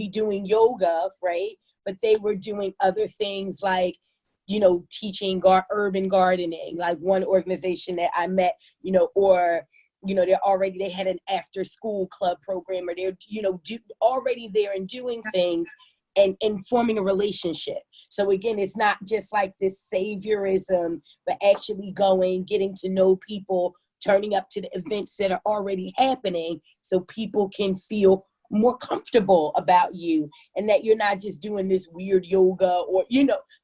doing yoga, right? But they were doing other things like, teaching urban gardening, like one organization that I met, they had an after school club program, or they're, already there and doing things and forming a relationship. So again, it's not just like this saviorism, but actually going, getting to know people, turning up to the events that are already happening so people can feel more comfortable about you, and that you're not just doing this weird yoga or,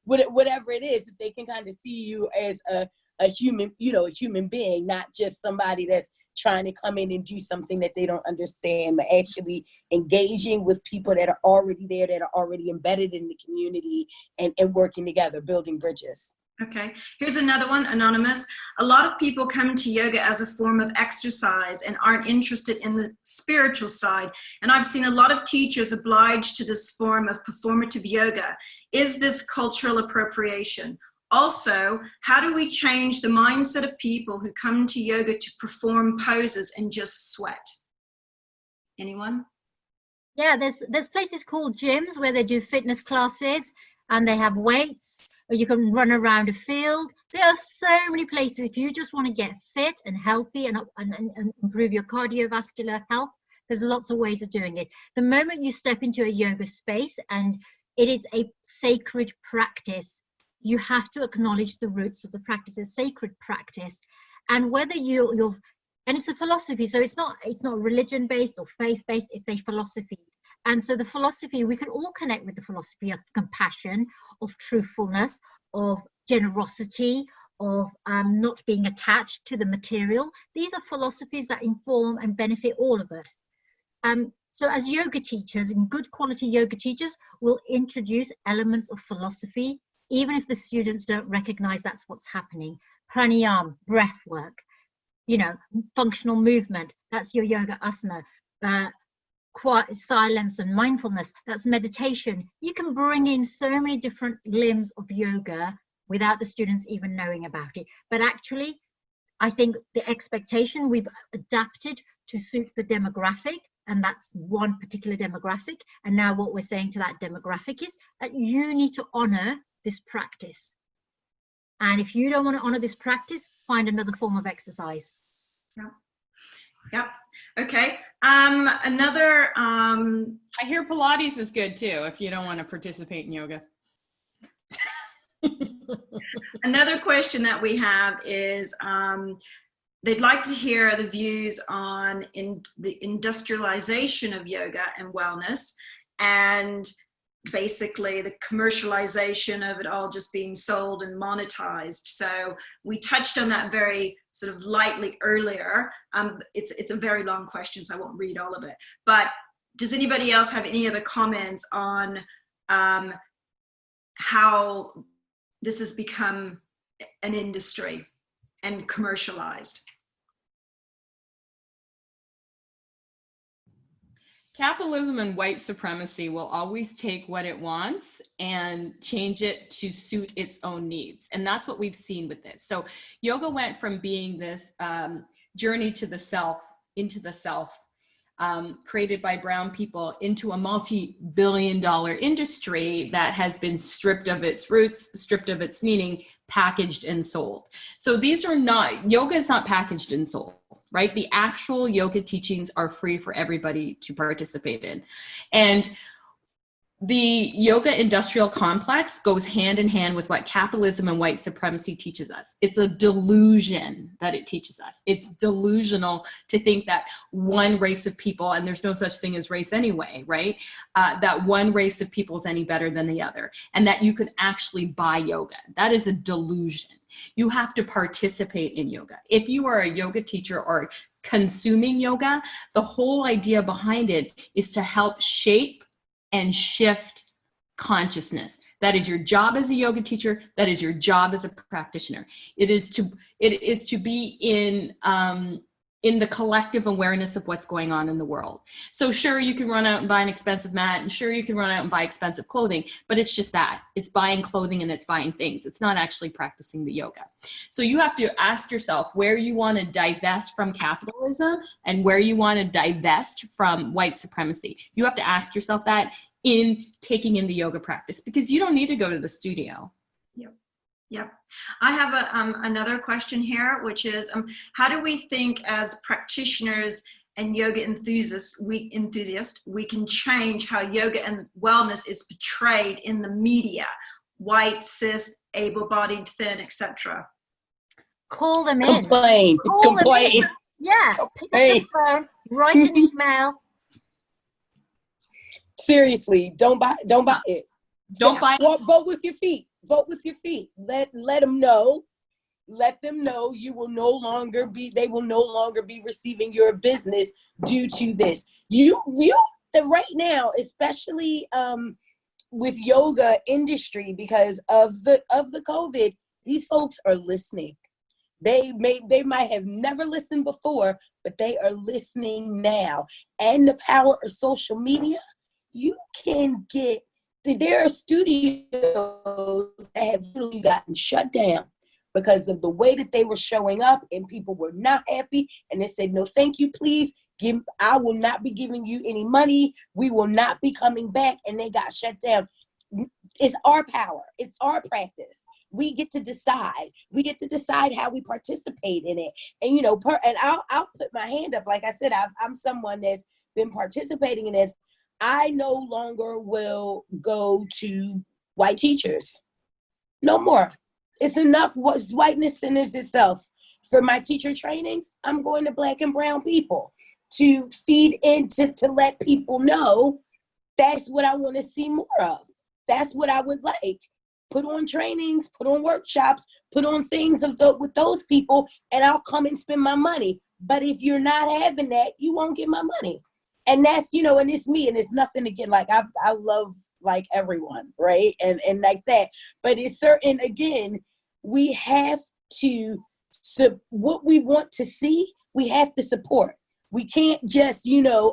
whatever it is, that they can kind of see you as a human being, not just somebody that's trying to come in and do something that they don't understand, but actually engaging with people that are already there, that are already embedded in the community, and working together, building bridges. Okay, here's another one, anonymous. A lot of people come to yoga as a form of exercise and aren't interested in the spiritual side. And I've seen a lot of teachers obliged to this form of performative yoga. Is this cultural appropriation? Also, how do we change the mindset of people who come to yoga to perform poses and just sweat? Anyone? Yeah, there's places called gyms where they do fitness classes and they have weights, or you can run around a field. There are so many places. If you just want to get fit and healthy and improve your cardiovascular health, there's lots of ways of doing it. The moment you step into a yoga space and it is a sacred practice, you have to acknowledge the roots of the practice, a sacred practice. And whether you're and it's a philosophy, so it's not religion based or faith based, it's a philosophy. And so the philosophy, we can all connect with the philosophy of compassion, of truthfulness, of generosity, of not being attached to the material. These are philosophies that inform and benefit all of us. So as yoga teachers, and good quality yoga teachers, will introduce elements of philosophy, even if the students don't recognize that's what's happening. Pranayama, breath work, functional movement, that's your yoga asana. Quiet, silence and mindfulness, that's meditation. You can bring in so many different limbs of yoga without the students even knowing about it. But actually, I think the expectation we've adapted to suit the demographic, and that's one particular demographic. And now what we're saying to that demographic is that you need to honor this practice. And if you don't want to honor this practice, find another form of exercise. Yeah. Yep. Okay. Another. I hear Pilates is good too if you don't want to participate in yoga. Another question that we have is they'd like to hear the views on the industrialization of yoga and wellness, and basically the commercialization of it all just being sold and monetized. So we touched on that very sort of lightly earlier. It's a very long question, so I won't read all of it. But does anybody else have any other comments on how this has become an industry and commercialized? Capitalism and white supremacy will always take what it wants and change it to suit its own needs. And that's what we've seen with this. So yoga went from being this journey to the self, into the self, created by brown people, into a multi-billion-dollar industry that has been stripped of its roots, stripped of its meaning, packaged and sold. So these are not, yoga is not packaged and sold. right? The actual yoga teachings are free for everybody to participate in. And the yoga industrial complex goes hand in hand with what capitalism and white supremacy teaches us. It's a delusion that it teaches us. It's delusional to think that one race of people, and there's no such thing as race anyway, right? That one race of people is any better than the other, and that you could actually buy yoga. That is a delusion. You have to participate in yoga. If you are a yoga teacher or consuming yoga, the whole idea behind it is to help shape and shift consciousness. That is your job as a yoga teacher. That is your job as a practitioner. It is to be in the collective awareness of what's going on in the world. So sure, you can run out and buy an expensive mat, and sure, you can run out and buy expensive clothing, but it's just that. It's buying clothing and it's buying things. It's not actually practicing the yoga. So you have to ask yourself where you want to divest from capitalism and where you want to divest from white supremacy. You have to ask yourself that in taking in the yoga practice, because you don't need to go to the studio. Yep. I have another question here, which is, how do we think as practitioners and yoga enthusiasts, we can change how yoga and wellness is portrayed in the media? White, cis, able-bodied, thin, etc. Call them in. Complain. Call them in. Yeah. Pick up the phone, write an email. Seriously, don't buy it. Don't buy it. Vote with your feet. Vote with your feet. Let them know. Let them know they will no longer be receiving your business due to this. You right now, especially with yoga industry, because of the COVID, these folks are listening. They might have never listened before, but they are listening now. And the power of social media, you can get. There are studios that have literally gotten shut down because of the way that they were showing up, and people were not happy, and they said, no, thank you, please. I will not be giving you any money. We will not be coming back, and they got shut down. It's our power. It's our practice. We get to decide. We get to decide how we participate in it. And, I'll put my hand up. Like I said, I'm someone that's been participating in this. I no longer will go to white teachers. No more. It's enough. Whiteness centers itself. For my teacher trainings, I'm going to Black and brown people to feed into, to let people know that's what I want to see more of. That's what I would like. Put on trainings, put on workshops, put on things with those people, and I'll come and spend my money. But if you're not having that, you won't get my money. And that's, and it's me, and it's nothing again. Like I love like everyone, right? And like that. But it's certain, again, we have to, what we want to see, we have to support. We can't just,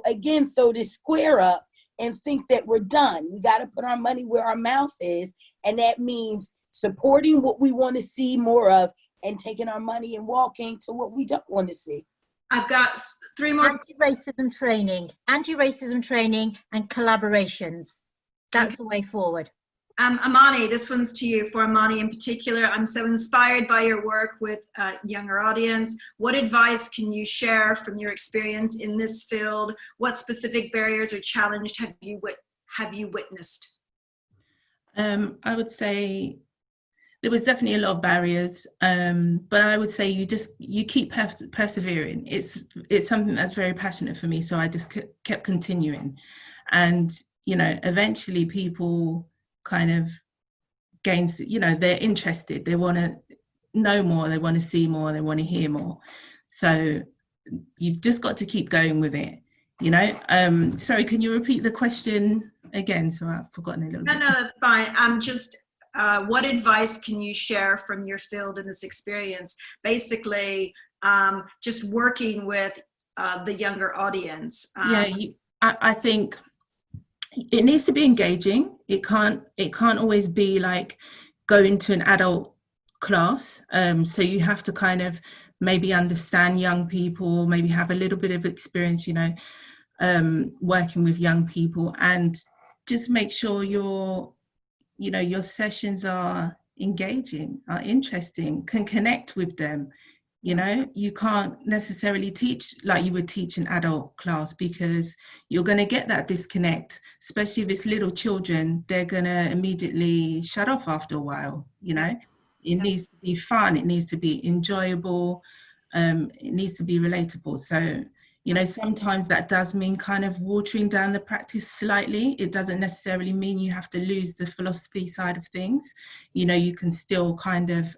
again, throw this square up and think that we're done. We got to put our money where our mouth is. And that means supporting what we want to see more of and taking our money and walking to what we don't want to see. I've got 3 more. Anti-racism training and collaborations. That's the way forward. Amani, this one's to you. For Amani in particular, I'm so inspired by your work with a younger audience. What advice can you share from your experience in this field? What specific barriers or challenges have you witnessed? I would say there was definitely a lot of barriers, but I would say you keep persevering. It's something that's very passionate for me, so I just kept continuing, and eventually people kind of gains. They're interested. They want to know more. They want to see more. They want to hear more. So you've just got to keep going with it. Sorry, can you repeat the question again? So I've forgotten a little bit. No, that's fine. What advice can you share from your field in this experience? Basically, just working with the younger audience. I think it needs to be engaging. It can't always be like going to an adult class. So you have to kind of maybe understand young people, maybe have a little bit of experience, working with young people, and just make sure your sessions are engaging, are interesting, can connect with them. You know, you can't necessarily teach like you would teach an adult class, because you're going to get that disconnect, especially if it's little children. They're going to immediately shut off after a while. You know, it needs to be fun, it needs to be enjoyable, it needs to be relatable. So, you know, sometimes that does mean kind of watering down the practice slightly. It doesn't necessarily mean you have to lose the philosophy side of things. You know, you can still kind of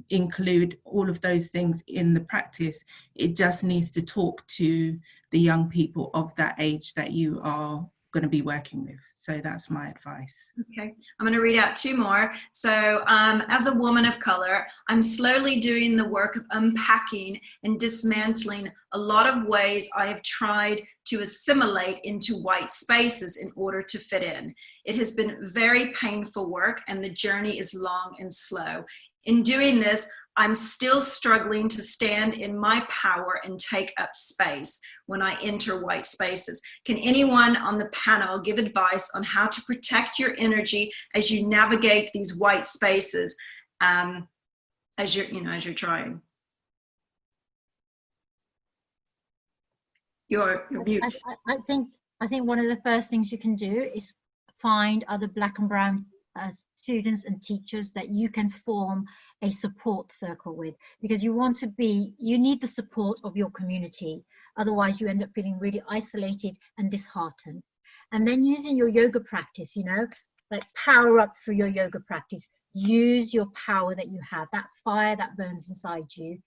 include all of those things in the practice. It just needs to talk to the young people of that age that you are going to be working with. So that's my advice. Okay, I'm going to read out two more. So as a woman of color, I'm slowly doing the work of unpacking and dismantling a lot of ways I have tried to assimilate into white spaces in order to fit in. It has been very painful work, and the journey is long and slow. In doing this, I'm still struggling to stand in my power and take up space when I enter white spaces. Can anyone on the panel give advice on how to protect your energy as you navigate these white spaces as you're trying? You're mute. I think one of the first things you can do is find other Black and brown students and teachers that you can form a support circle with, because you need the support of your community. Otherwise you end up feeling really isolated and disheartened. And then using your yoga practice, you know, like power up through your yoga practice. Use your power that you have, that fire that burns inside you,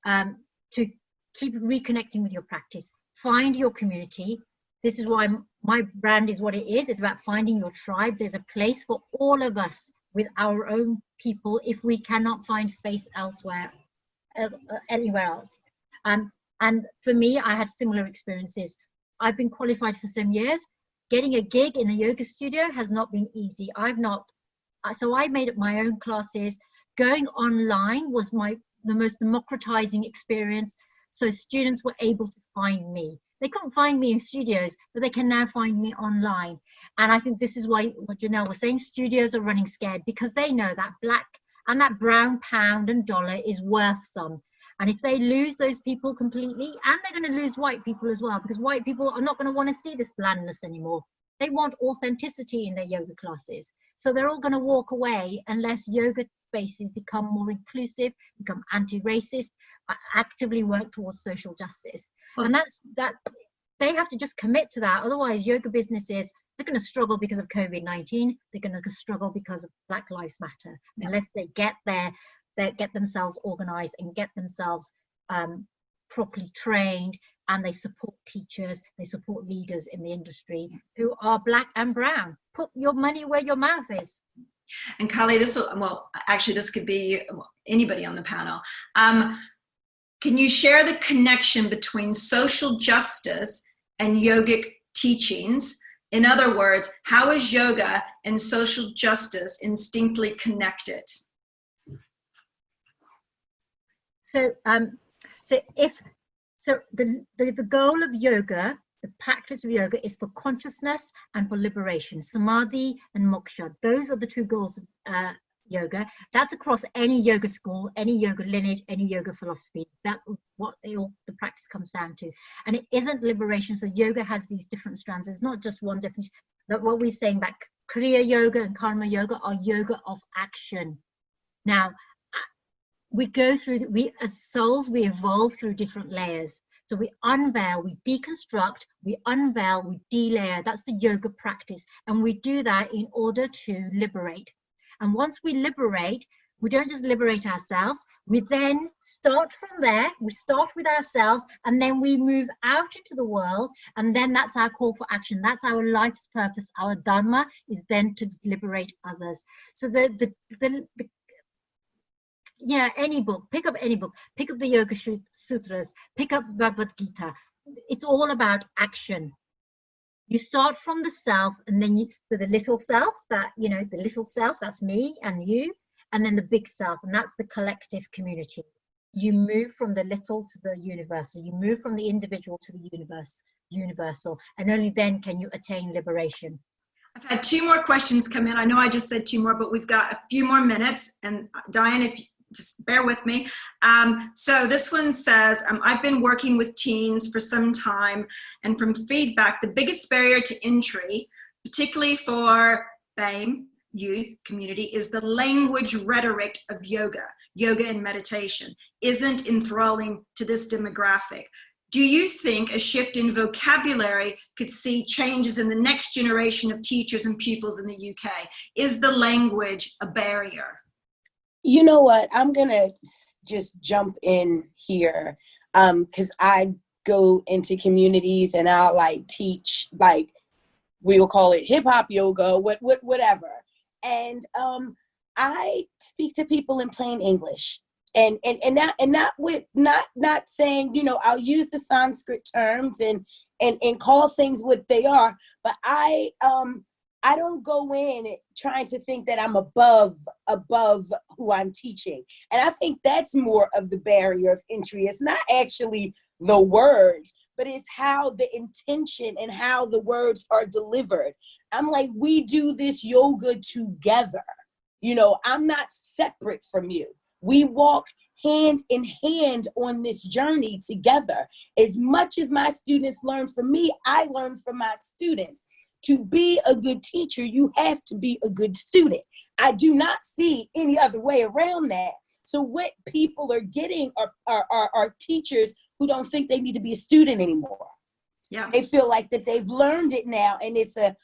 to keep reconnecting with your practice. Find your community. This is why my brand is what it is. It's about finding your tribe. There's a place for all of us with our own people if we cannot find space elsewhere, anywhere else. And for me, I had similar experiences. I've been qualified for some years. Getting a gig in a yoga studio has not been easy. So I made up my own classes. Going online was the most democratizing experience. So students were able to find me. They couldn't find me in studios, but they can now find me online. And I think this is why what Janelle was saying, studios are running scared, because they know that Black and that brown pound and dollar is worth some. And if they lose those people completely, and they're going to lose white people as well, because white people are not going to want to see this blandness anymore. They want authenticity in their yoga classes. So they're all going to walk away unless yoga spaces become more inclusive, become anti-racist, actively work towards social justice. And that they have to just commit to that. Otherwise, yoga businesses, they're going to struggle because of COVID-19. They're going to struggle because of Black Lives Matter, unless they get themselves organized and get themselves properly trained, and they support teachers, they support leaders in the industry who are Black and brown. Put your money where your mouth is. And Kali, this could be anybody on the panel. Can you share the connection between social justice and yogic teachings? In other words, how is yoga and social justice instinctively connected? So the goal of yoga, the practice of yoga, is for consciousness and for liberation. Samadhi and moksha, those are the two goals of yoga. That's across any yoga school, any yoga lineage, any yoga philosophy. That's what the practice comes down to. And it isn't liberation. So yoga has these different strands. It's not just one definition. But what we're saying about Kriya yoga and Karma yoga are yoga of action. Now, we go through, as souls, we evolve through different layers. So we unveil, we deconstruct, we unveil, we delayer. That's the yoga practice. And we do that in order to liberate. And once we liberate, we don't just liberate ourselves, we then start from there, we start with ourselves, and then we move out into the world, and then that's our call for action. That's our life's purpose. Our dharma is then to liberate others. So any book, pick up any book, pick up the Yoga Sutras, pick up Bhagavad Gita. It's all about action. You start from the self, and then with the little self, the little self, that's me and you, and then the big self, and that's the collective community. You move from the little to the universal. You move from the individual to the universal, and only then can you attain liberation. I've had two more questions come in. I know I just said two more, but we've got a few more minutes. And Diane, if just bear with me. So this one says, I've been working with teens for some time, and from feedback, the biggest barrier to entry, particularly for BAME youth community, is the language rhetoric of yoga and meditation isn't enthralling to this demographic. Do you think a shift in vocabulary could see changes in the next generation of teachers and pupils in the UK? Is the language a barrier? You know what? I'm going to just jump in here because I go into communities and I'll like teach, like we'll call it hip hop yoga, whatever. And I speak to people in plain English. And not saying, you know, I'll use the Sanskrit terms and call things what they are, but I don't go in trying to think that I'm above who I'm teaching. And I think that's more of the barrier of entry. It's not actually the words, but it's how the intention and how the words are delivered. I'm like, we do this yoga together. You know, I'm not separate from you. We walk hand in hand on this journey together. As much as my students learn from me, I learn from my students. To be a good teacher, you have to be a good student. I do not see any other way around that. So what people are getting are teachers who don't think they need to be a student anymore. Yeah. They feel like that they've learned it now, and it's a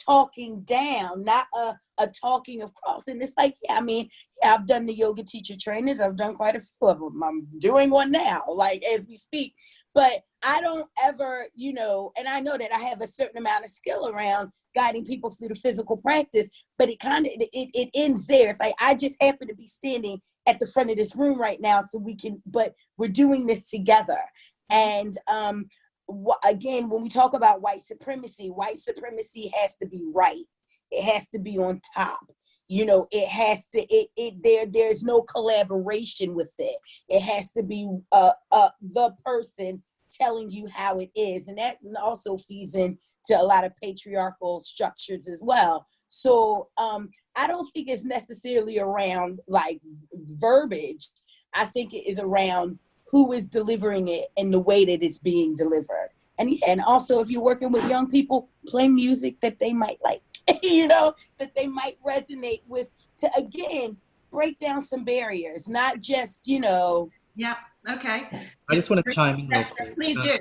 talking down, not a talking across. And it's like, yeah, I mean, yeah, I've done the yoga teacher trainings. I've done quite a few of them. I'm doing one now, like as we speak. But I don't ever, you know, and I know that I have a certain amount of skill around guiding people through the physical practice, but it ends there. It's like, I just happen to be standing at the front of this room right now, so but we're doing this together. And again, when we talk about white supremacy has to be right. It has to be on top. You know, it has to, there's no collaboration with it. It has to be the person telling you how it is. And that also feeds into a lot of patriarchal structures as well. So I don't think it's necessarily around like verbiage. I think it is around who is delivering it and the way that it's being delivered. And also, if you're working with young people, play music that they might like, you know, that they might resonate with, to, again, break down some barriers, not just, you know. Yeah, okay. I just want to chime in real quick. Yes, please do.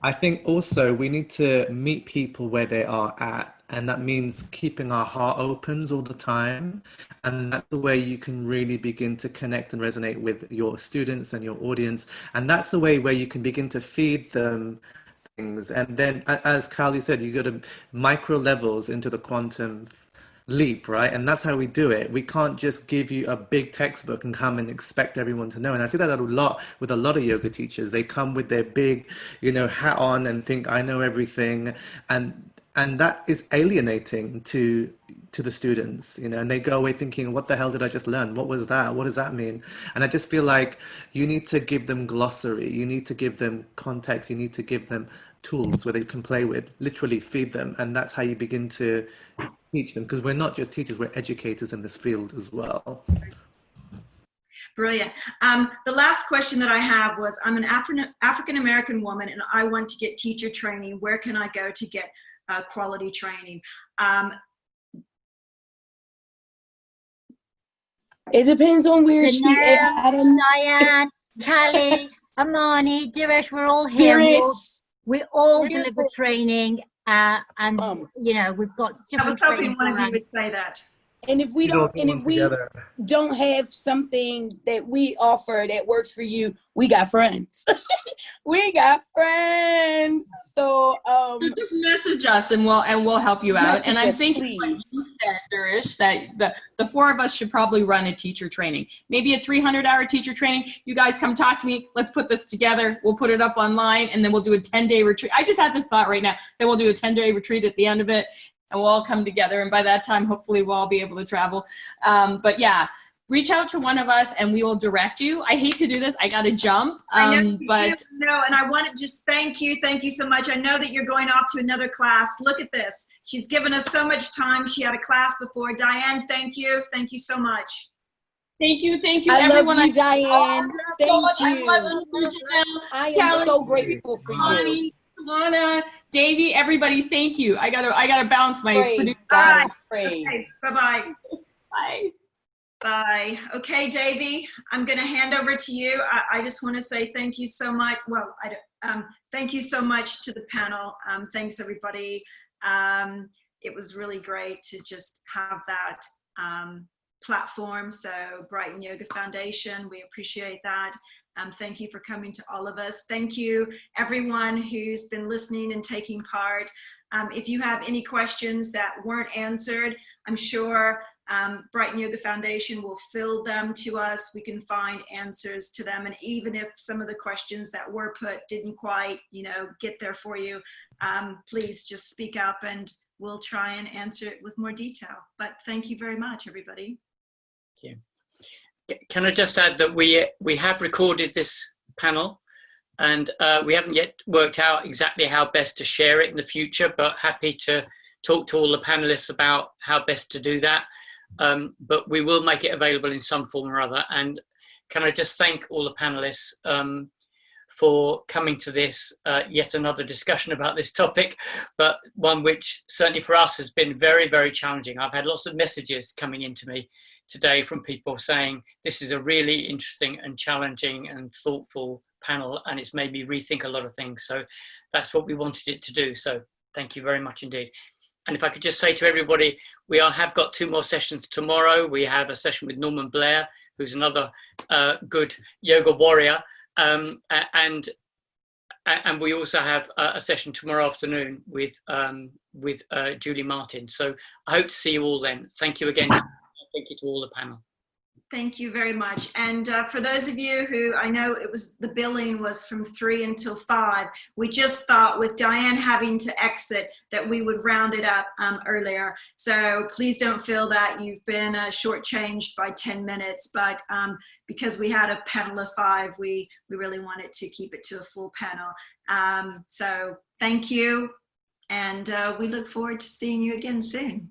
I think also we need to meet people where they are at, and that means keeping our heart opens all the time. And that's the way you can really begin to connect and resonate with your students and your audience. And that's the way where you can begin to feed them things. And then, as Carly said, you go to micro levels into the quantum leap, right? And that's how we do it. We can't just give you a big textbook and come and expect everyone to know. And I see that a lot with a lot of yoga teachers. They come with their big, you know, hat on and think I know everything, and that is alienating to the students, you know, and they go away thinking, what the hell did I just learn? What was that? What does that mean? And I just feel like you need to give them glossary, you need to give them context, you need to give them tools where they can play with, literally feed them. And that's how you begin to teach them, because we're not just teachers, we're educators in this field as well. Brilliant. The last question that I have was, I'm an African-American woman and I want to get teacher training. Where can I go to get quality training? It depends on where she is. Diane, Callie, Amani, Diresh, we're all here. We all deliver training, and you know, we've got different. I was hoping one of you would say that. And if we don't have something that we offer that works for you, we got friends. We got friends. So just message us and we'll help you out. And I'm thinking, please. like you said, Durish, that the four of us should probably run a teacher training, maybe a 300-hour teacher training. You guys come talk to me. Let's put this together. We'll put it up online, and then we'll do a 10-day retreat. I just had this thought right now. Then we'll do a 10-day retreat at the end of it, and we'll all come together. And by that time, hopefully we'll all be able to travel. But yeah, reach out to one of us and we will direct you. I hate to do this. I got to jump. I know, and I want to just thank you. Thank you so much. I know that you're going off to another class. Look at this. She's given us so much time. She had a class before. Diane, thank you. Thank you so much. Thank you, I everyone. love you, Diane. Thank I love you. you, Janelle. I Kelly, am so grateful for you. Bonnie, Lana, Davey, everybody, thank you. I gotta bounce my Praise producer. God is praise. Okay, bye-bye. Bye. Bye. Okay, Davey, I'm going to hand over to you. I just want to say thank you so much. Well, thank you so much to the panel. Thanks, everybody. It was really great to just have that platform. So Brighton Yoga Foundation, we appreciate that. Thank you for coming to all of us. Thank you, everyone who's been listening and taking part. If you have any questions that weren't answered, I'm sure Brighton Yoga Foundation will fill them to us. We can find answers to them. And even if some of the questions that were put didn't quite, get there for you, please just speak up and we'll try and answer it with more detail. But thank you very much, everybody. Thank you. Can I just add that we have recorded this panel, and we haven't yet worked out exactly how best to share it in the future, but happy to talk to all the panelists about how best to do that. But we will make it available in some form or other. And can I just thank all the panelists for coming to this, yet another discussion about this topic, but one which certainly for us has been very, very challenging. I've had lots of messages coming into me today from people saying this is a really interesting and challenging and thoughtful panel, and it's made me rethink a lot of things. So that's what we wanted it to do. So thank you very much indeed. And if I could just say to everybody, we have got 2 more sessions tomorrow. We have a session with Norman Blair, who's another good yoga warrior. And we also have a session tomorrow afternoon with Julie Martin. So I hope to see you all then. Thank you again. Thank you to all the panel. Thank you very much. And for those of you who, I know the billing was from 3 until 5. We just thought with Diane having to exit that we would round it up earlier. So please don't feel that you've been shortchanged by 10 minutes, but because we had a panel of 5, we really wanted to keep it to a full panel. So thank you. And we look forward to seeing you again soon.